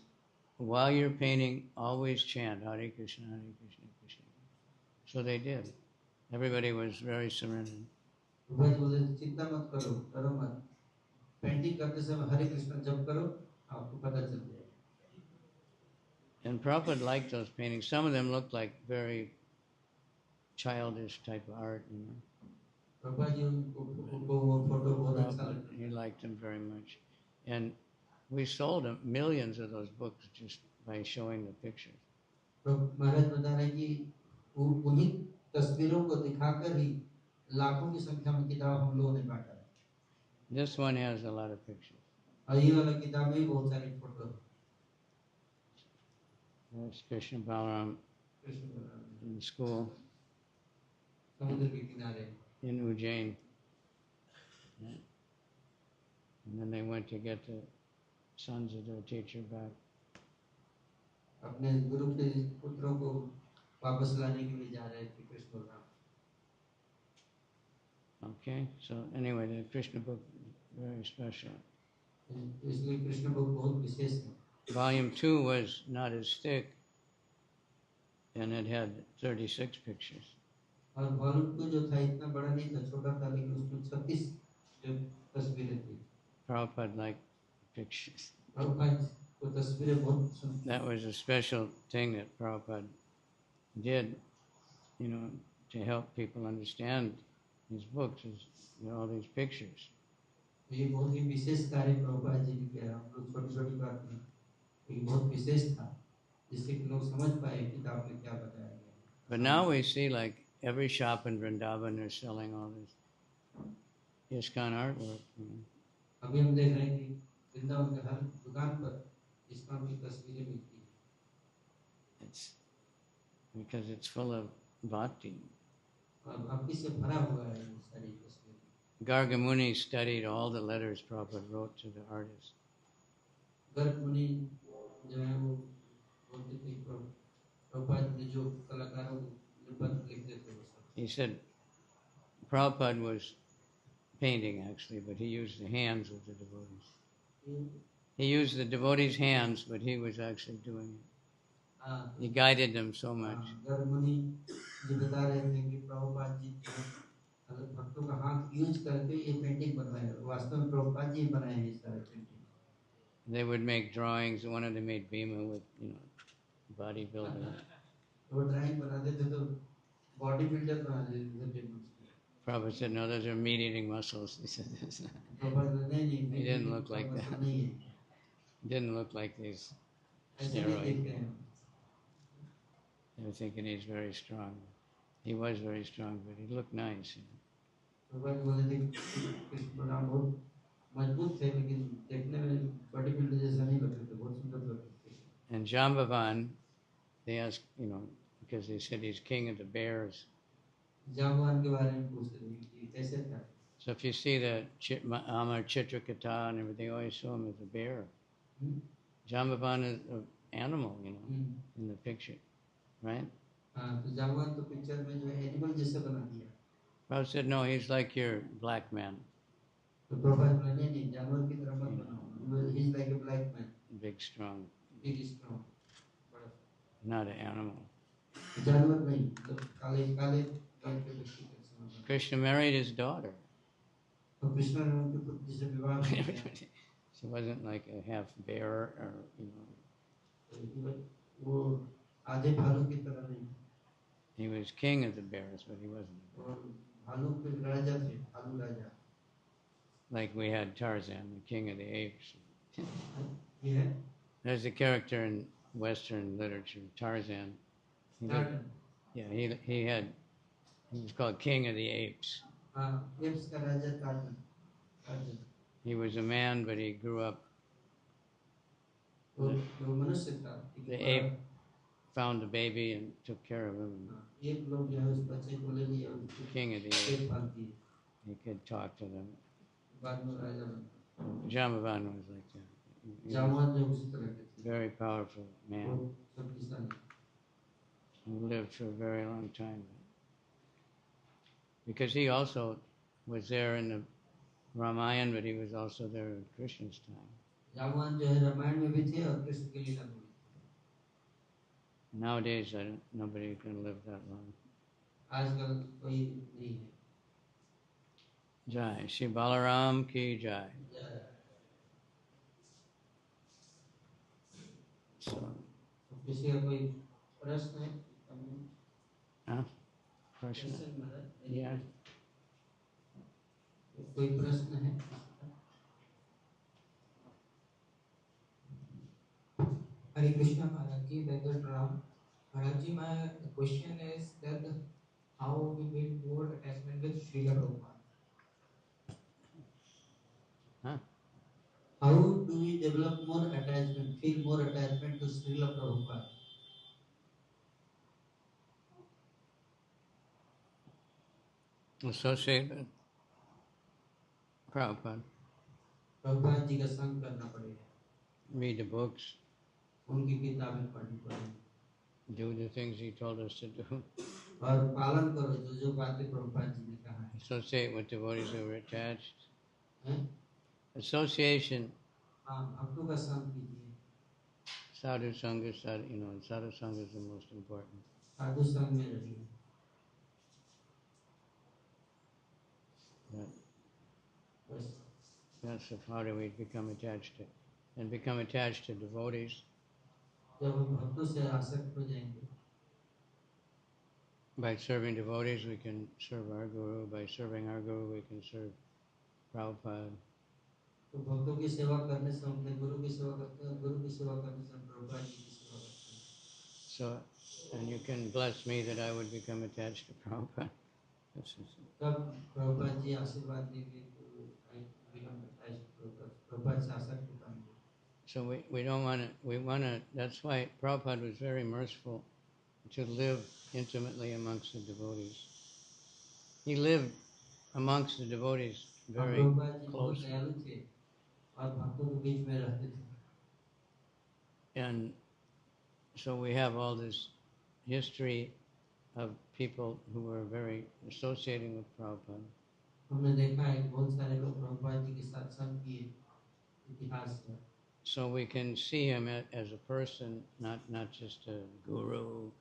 while you're painting, always chant Hare Krishna, Hare Krishna, Krishna. So they did. Everybody was very surrendered. Prabhupada ji बोलते चिंता मत करो, डरो मत, पेंटिंग करते समय हरे कृष्ण जप करो, आपको पता चल जाएगा। And Prabhupada liked those paintings. Some of them looked like very childish type of art. Prabhupada ji उनको वो फोटो बहुत अच्छा लगता। He liked them very much. And we sold him millions of those books just by showing the pictures. महाराज बता रहे कि उन्हीं तस्वीरों को दिखाकर ही लाखों की संख्या में किताब हम लोगों ने बांटा। This one has a lot of pictures. और ये वाला किताब में बहुत सारी फोटो है। There's Krishna Balaram in school समुद्र के किनारे in Ujjain. And then they went to get the sons of their teacher back. अपने गुरु के पुत्रों को वापस लाने के लिए जा रहे थे Krishna Balram. Okay, so anyway, the Krishna book is very special. इसलिए कृष्ण बुक बहुत विशेष है। Volume 2 was not as thick, and it had 36 pictures. और वॉल्यूम 2 जो था इतना बड़ा नहीं था, छोटा था, लेकिन उसमें 36 जो तस्वीरें थी। Prabhupada liked pictures. प्रभुपाद को तस्वीरें बहुत पसंद थी। That was a special thing that Prabhupada did, to help people understand his books, all these pictures. ये बहुत ही विशेष कार्य प्रभुपाद जी ने किया। हम लोग छोटी छोटी बात नहीं, लेकिन बहुत विशेष था, जिससे कि लोग समझ पाए किताब में क्या बताया गया। But now we see like every shop in Vrindavan is selling all this ISKCON artwork. अभी हम देख रहे हैं कि वृंदावन के हर दुकान पर ISKCON की तस्वीरें मिलती हैं। It's because it's full of bhakti. और भक्ति से भरा हुआ है ये सारी तस्वीरें। Garga Muni studied all the letters Prabhupada wrote to the artists. Garg मुनि जो है वो बोलते थे प्रभुपाद ने जो कलाकारों को पत्र लिखते थे वो सब। He said Prabhupada was painting actually, but he used the hands of the devotees. He used the devotees' hands, but he was actually doing it. He guided them so much. Garg मुनि जी बता रहे थे कि प्रभुपाद जी भक्तों का हाथ यूज करके ये पेंटिंग बनवाए, वास्तव में प्रभुपाद जी बनाए हैं सारे painting. They would make drawings. One of them made Bhima with, bodybuilder. वो ड्राइंग बनाते थे तो बॉडी बिल्डर बना देते थे। Prabhupada said, no, those are meat-eating muscles. He said, this. Prabhupada ने नहीं, He didn't look like that. नहीं है, Didn't look like these ऐसे नहीं steroids. देखते हैं। They were thinking he's very strong. He was very strong, but he looked nice. Prabhupada बोले थे कृष्ण बलराम बहुत मजबूत थे, लेकिन देखने में बॉडी बिल्डर जैसा नहीं लगते थे, बहुत सुंदर लगते थे। And Jambavan, they asked, because they said he's king of the bears. Jambavan के बारे में पूछते थे कि कैसे था। So if you see the Amar Chitrakatha and everything, they always show him as a bear. Jambavan is an animal, in the picture, right? हाँ, तो जाम्बवान तो पिक्चर में जो है एनिमल जैसा बना दिया। Prabhupada said, no, he's like your black man. तो तो प्रभुपाद बोले नहीं जानवर की तरह मत बनाओ, he is like a black man, big, strong, big strong, बड़ा not an animal. जानवर नहीं, मतलब काले काले रंग के व्यक्ति के समान बना। Krishna married his daughter. तो कृष्ण ने उनकी पुत्री से विवाह किया। She wasn't like a half bear or, you know. वो आधे भालू की तरह नहीं। He was king of the bears, but he wasn't. और भालू के राजा थे, भालू राजा। Like we had Tarzan, the king of the apes. ये है There's a character in Western literature, Tarzan. Tarzan. Yeah, he was called king of the apes. हाँ, apes का राजा Tarzan. Tarzan. He was a man, but he grew up. वो मनुष्य था। The ape found a baby and took care of him. एक लोग जो है उस बच्चे को ले लिया। King of the apes. He could talk to them. बाद में राजा बना। Jambavan was like that. Jambavan जो उसी तरह के थे। Very powerful man. शक्तिशाली। He lived for a very long time. Because he also was there in the Ramayana, but he was also there in Krishna's time. Jambavan जो है रामायण में भी थे और कृष्ण की लीला में भी थे। Nowadays, nobody can live that long. आजकल कोई नहीं है। Jai, Shri Balaram ki jai. So, किसी का कोई प्रश्न है? question? Yeah. कोई प्रश्न है? Hare Krishna Maharaj ji, Vedat Ram. Maharaj ji, my question is that how we build more attachment with Srila Prabhupada? Huh? How do we develop more attachment, feel more attachment to Srila Prabhupada? Associate with Prabhupada. Prabhupada ji का संग करना पड़ेगा। Read the books. उनकी किताबें पढ़नी पड़ेगी। Do the things he told us to do. और पालन करो जो जो बातें प्रभुपाद जी ने कहा है। Associate with devotees who are attached. हैं? Association. हाँ, भक्तों का संग कीजिए। Sadhu Sangha, Sadhu Sangha is the most important. साधु संग में रहिए। That's how do we become attached to, and become attached to devotees. जब हम भक्तों से आसक्त हो जाएंगे, by serving devotees we can serve our guru. By serving our guru we can serve Prabhupada. तो भक्तों की सेवा करने से हम अपने गुरु की सेवा करते हैं, गुरु की सेवा करने से हम प्रभुपाद जी की सेवा करते हैं। So, and you can bless me that I would become attached to Prabhupada. तब प्रभुपाद जी आशीर्वाद देंगे तो become attached to प्रभुपाद से आसक्त हो पाएंगे। So we don't want to, we want to, that's why Prabhupada was very merciful to live intimately amongst the devotees. He lived amongst the devotees very closely. And so we have all this history of people who were very associating with Prabhupada. हमने देखा है बहुत सारे लोग प्रभुपाद जी के साथ संग किए इतिहास में। So we can see him as a person, not just a guru,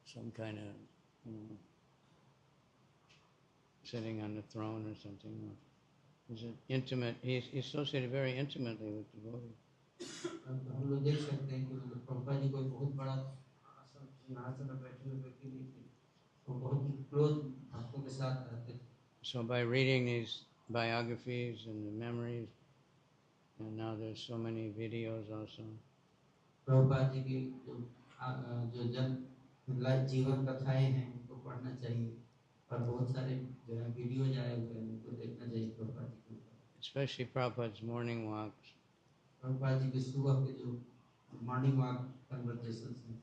some kind of, sitting on the throne or something. He's an intimate. He's associated very intimately with devotees. हम लोग देख सकते हैं कि प्रभुपाद जी कोई बहुत बड़ा सिंहासन में बैठे हुए व्यक्ति नहीं थे, वो बहुत ही क्लोज भक्तों के साथ रहते थे। So by reading these biographies and the memories, and now there's so many videos also. Prabhupada ji की जो जन जीवन कथाएं हैं उनको पढ़ना चाहिए और बहुत सारे जो है वीडियोज आए हुए हैं उनको देखना चाहिए प्रभुपाद जी के। Especially Prabhupada's morning walks. Prabhupada ji के सुबह के जो मॉर्निंग वॉक कन्वर्सेशंस हैं।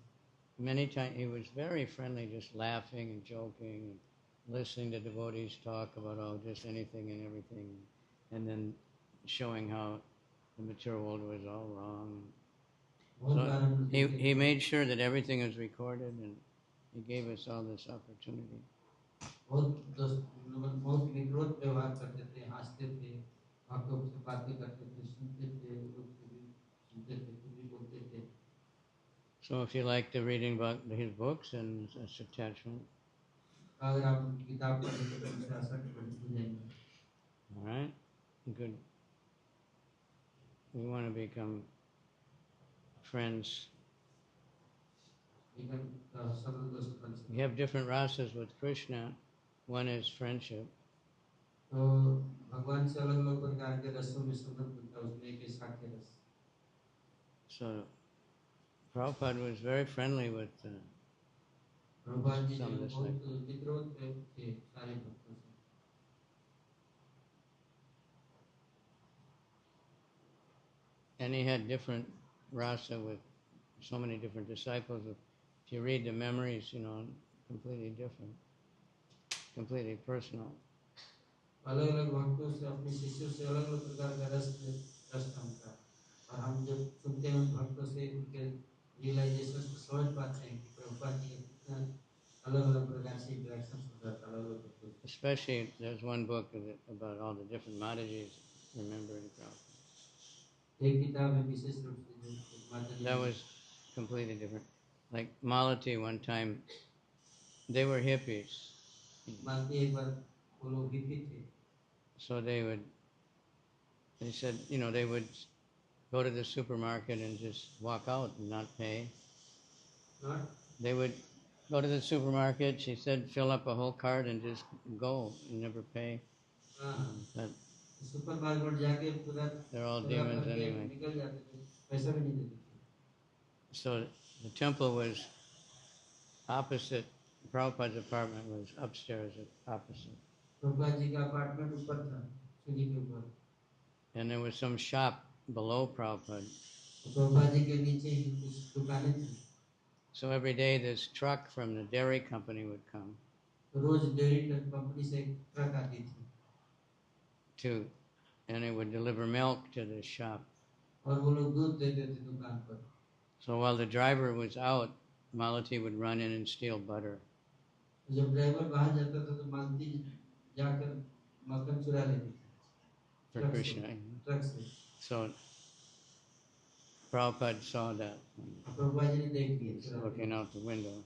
Many times he was very friendly, just laughing and joking and listening to devotees talk about just anything and everything, and then showing how the material world was all wrong. So he made sure that everything was recorded, and he gave us all this opportunity. बहुत व्यवहार करते थे, हंसते थे, आप लोग से बातें करते थे, सुनते थे, लोग से भी सुनते थे, कुछ भी बोलते थे। So if you like the reading about his books and its attachment, अगर आप उनकी किताब पढ़ेंगे तो उनसे आसक्त हो जाएंगे। all right, good. We want to become friends. लेकिन सब दोस्त बन सकते We have different rasas with Krishna. One is friendship. तो भगवान से अलग अलग प्रकार के रसों में संबंध होता है, उसमें एक साख्य रस। So Prabhupada was very friendly with Prabhupada ji some of जो this. बहुत मित्रों थे सारे भक्तों से। And he had different rasa with so many different disciples. If you read the memories, completely different, completely personal. अलग अलग भक्तों से, अपने शिष्यों से अलग अलग प्रकार का रस था उनका। और हम जब सुनते हैं उन भक्तों से उनके रियलाइजेशन को समझ पाते हैं कि प्रभुपाद जी का कितना अलग अलग प्रकार से इंटरेक्शन होता था अलग अलग भक्तों से। Especially, there's one book about all the different Maharajas remembering Prabhupada. एक किताब है विशेष रूप से जो माता जी That was completely different. Like Malati, one time, they were hippies. मालती एक बार वो लोग हिप्पी थे। So they said, they would go to the supermarket and just walk out and not pay. Not? They would go to the supermarket, she said, fill up a whole cart and just go and never pay. But supermarket जाके पूरा they're all demons anyway. निकल जाते थे, पैसा भी नहीं देते थे। So the temple was opposite, Prabhupada's apartment was upstairs opposite. Prabhupada ji का अपार्टमेंट ऊपर था, सीढ़ी के ऊपर। And there was some shop below Prabhupada. Prabhupada ji के नीचे ही कुछ दुकानें थी। So every day this truck from the dairy company would come रोज डेयरी कंपनी से एक ट्रक आती थी। and it would deliver milk to the shop. और वो लोग दूध देते थे दुकान पर। So while the driver was out, Malati would run in and steal butter. जब ड्राइवर बाहर जाता था तो मालती जाकर मक्खन चुरा लेती थी। For Krishna. ट्रक से। So Prabhupada saw that. Prabhupad ji ने देख He was लिया। looking out the window.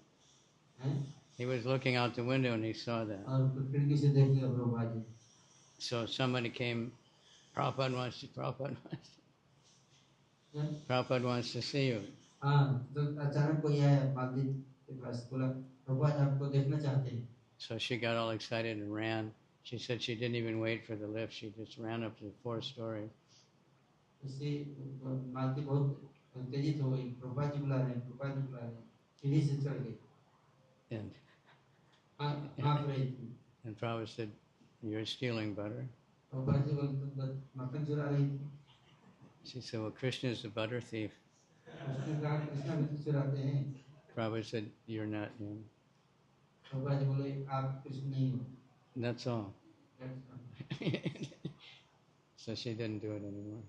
हैं? He was looking out the window and he saw that. और खिड़की से देख लिया Prabhupada ji. So somebody came, Prabhupada wants to see you. हाँ, तो अचानक कोई आया मालती के पास, बोला प्रभुपाद आपको देखना चाहते हैं। So she got all excited and ran. She said she didn't even wait for the lift. She just ran up to the 4th story. मालती बहुत तेजी हो गई, प्रभुपाद जी बुला रहे हैं, प्रभुपाद जी बुला रहे हैं, सीढ़ी से चढ़ गई। हाँफ रही थी। And Prabhupada said, "You're stealing butter." Prabhupada ji बोले तुम मक्खन चुरा रही थी। She said, "Well, Krishna is the butter thief." उसने कहा कृष्णा भी तो चुराते हैं। Prabhupada said, "You're not him." Prabhupada ji बोले आप कृष्ण नहीं हो। That's all. So she didn't do it anymore.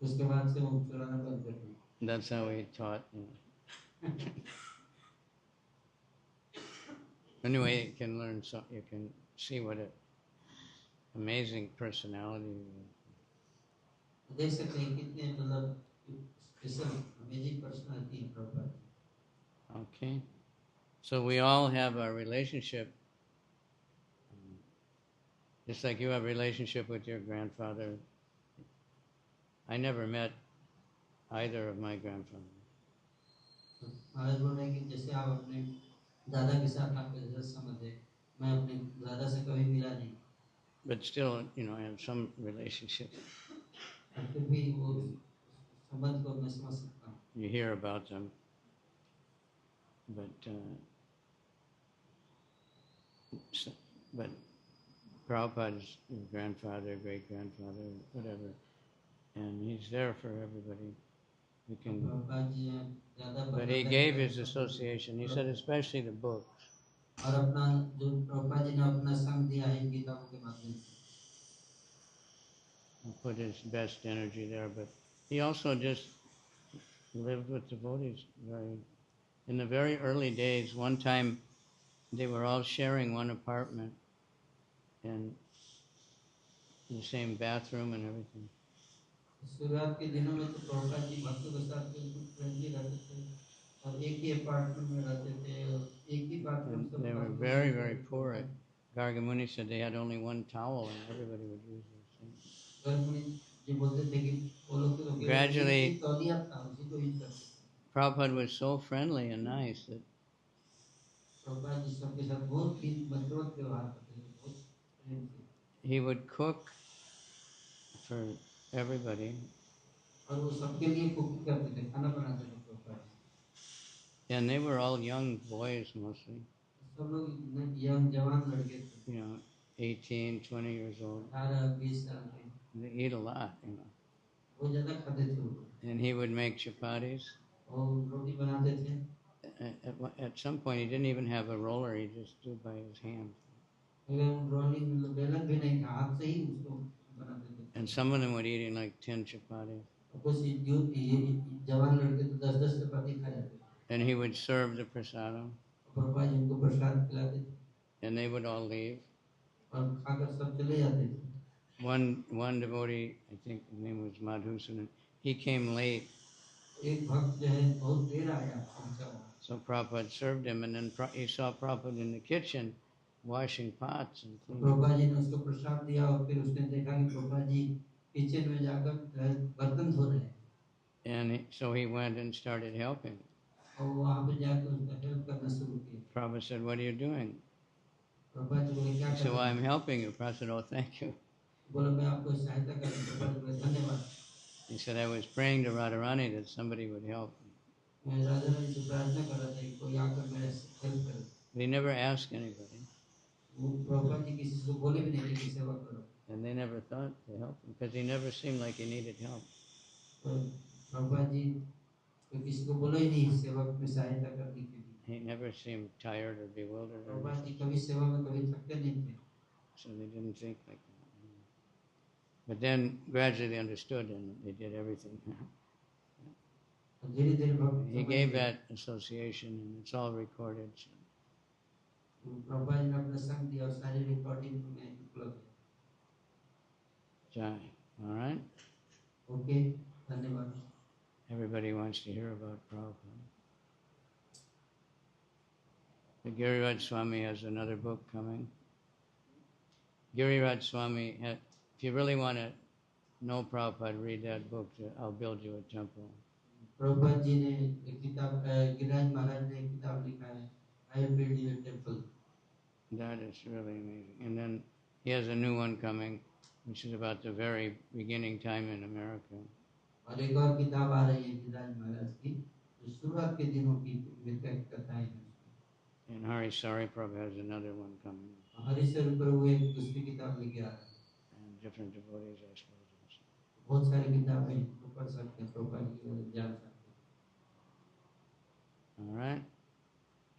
उसके बाद से वो चुराना बंद कर दी। That's how he taught. Anyway, you can learn so you can see what an amazing personality. देख सकते हैं कितने मतलब स्पेशल अमेजिंग पर्सनालिटी है Prabhupada. Okay, so we all have our relationship, just like you have a relationship with your grandfather. I never met either of my grandfathers. महाराज बोल रहे हैं कि जैसे आप अपने दादा के साथ आपके रिश्ते समझे, मैं अपने दादा से कभी मिला नहीं। But still, I have some relationship. फिर भी वो संबंध को मैं समझ सकता हूँ। You hear about them, but Prabhupada's grandfather, great grandfather, whatever, and he's there for everybody. We can. Prabhupada ji हैं, दादा But he gave his association. He said, especially the books. और अपना जो प्रभुपाद जी ने अपना संग दिया है किताबों के माध्यम से। He put his best energy there, but he also just lived with devotees. In the very early days, one time they were all sharing one apartment, and the same bathroom and everything. शुरुआत के दिनों में तो प्रभुपाद जी भक्तों के साथ बिल्कुल friendly रहते थे और एक ही अपार्टमेंट में रहते थे और एक ही बाथरूम And सब they were भक्तों very, में very poor. Prabhupada Gargamuni said they had only one towel and everybody would use the same. गर्मुनि जी बोलते थे कि वो लोग तो केवल एक ही Gradually, तौलिया था उसी को यूज करते थे Prabhupada was so friendly and nice that Prabhupad जी सबके साथ बहुत ही मधुर व्यवहार करते थे बहुत प्रेम से he would cook for everybody. और वो सबके लिए कुकिंग करते थे खाना बनाते थे Prabhupada ji And they were all young boys mostly, सब लोग यंग जवान लड़के थे 18, 20 years old. 18-20 साल के They eat a lot. बहुत ज्यादा खाते थे वो And he would make chapatis. और रोटी बनाते थे At some point, he didn't even have a roller, he just did by his hand. Rolling मतलब बेलन भी नहीं था हाथ से ही उसको बनाते थे And some of them would eating like 10 chapatis. कुछ जवान लड़के तो 10-10 चपाती खा जाते थे And he would serve the prasadam, Prabhupada ji उनको प्रसाद खिलाते थे and they would all leave. और खाकर सब चले जाते थे One devotee, I think his name was Madhusudan, he came late. एक भक्त जो है बहुत देर आया पहुंचा So Prabhupada served him, and then he saw Prabhupada in the kitchen washing pots and cleaning. Prabhupada ji ने उसको प्रसाद दिया और फिर उसने देखा कि प्रभुपाद जी किचन में जाकर बर्तन धो रहे हैं And so he went and started helping. और वहां पे जाकर उसका हेल्प करना शुरू किया Prabhupada said, "What are you doing?" Prabhupada ji बोले क्या He कर said, "Well, रहे I'm हैं helping you." Prabhupada said, "Oh, thank you." बोला मैं आपको सहायता कर रहा हूं प्रभुपाद जी बोले धन्यवाद He said, "I was praying to Radharani that somebody would help." मैं राजा रानी से प्रार्थना कर रहा था कि कोई आकर मेरे हेल्प करे But he never asked anybody, वो प्रभुपाद जी किसी को बोले भी नहीं थे कि सेवा करो and they never thought to help him because he never seemed like he needed help. तो प्रभुपाद जी तो किसी को बोला ही नहीं सेवा में सहायता करने के लिए He never seemed tired or bewildered or Prabhupada ji anything. कभी सेवा में कभी थकते नहीं थे So they didn't think like that. But then gradually they understood and they did everything. धीरे धीरे He gave that association and it's all recorded. So. Prabhupada ji ने अपना संग दिया और सारी रिकॉर्डिंग में उपलब्ध है Jai. All right? ओके धन्यवाद Everybody wants to hear about Prabhupada. The Giriraj Swami has another book coming. Giriraj Swami, if you really want to know Prabhupada, read that book. I'll build you a temple. Prabhupad ji ने एक किताब गिरिराज महाराज ने एक किताब लिखा है I will build you a temple That is really amazing. And then he has a new one coming, which is about the very beginning time in America. और एक और किताब आ रही है गिरिराज महाराज की जो शुरुआत के दिनों की कथाएं हैं And Hari Sari Prabhu has another one coming. हरिशर प्रभु एक दूसरी किताब लेके आ रहा है And different devotees, I suppose. Also. बहुत सारी किताबें हैं पढ़ सकते हैं प्रभुपाद जी को जान सकते हैं All right.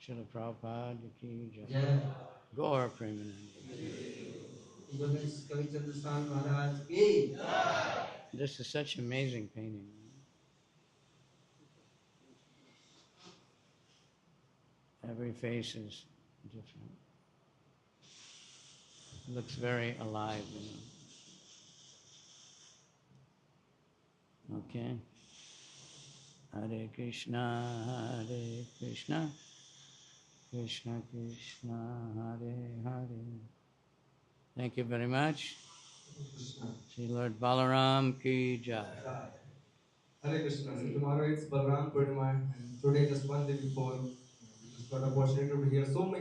Srila Prabhupada ki jai. जय Gaur Premanandi. कविचंद्र स्वामी महाराज की This is such amazing painting. Every face is different. It looks very alive. Okay. Hare Krishna, Krishna Krishna, Hare Hare. Thank you very much. Sri Lord Balaram ki jai. Hare Krishna. So tomorrow it's Balaram Purnima, and today just one day before, we just got an opportunity to hear so many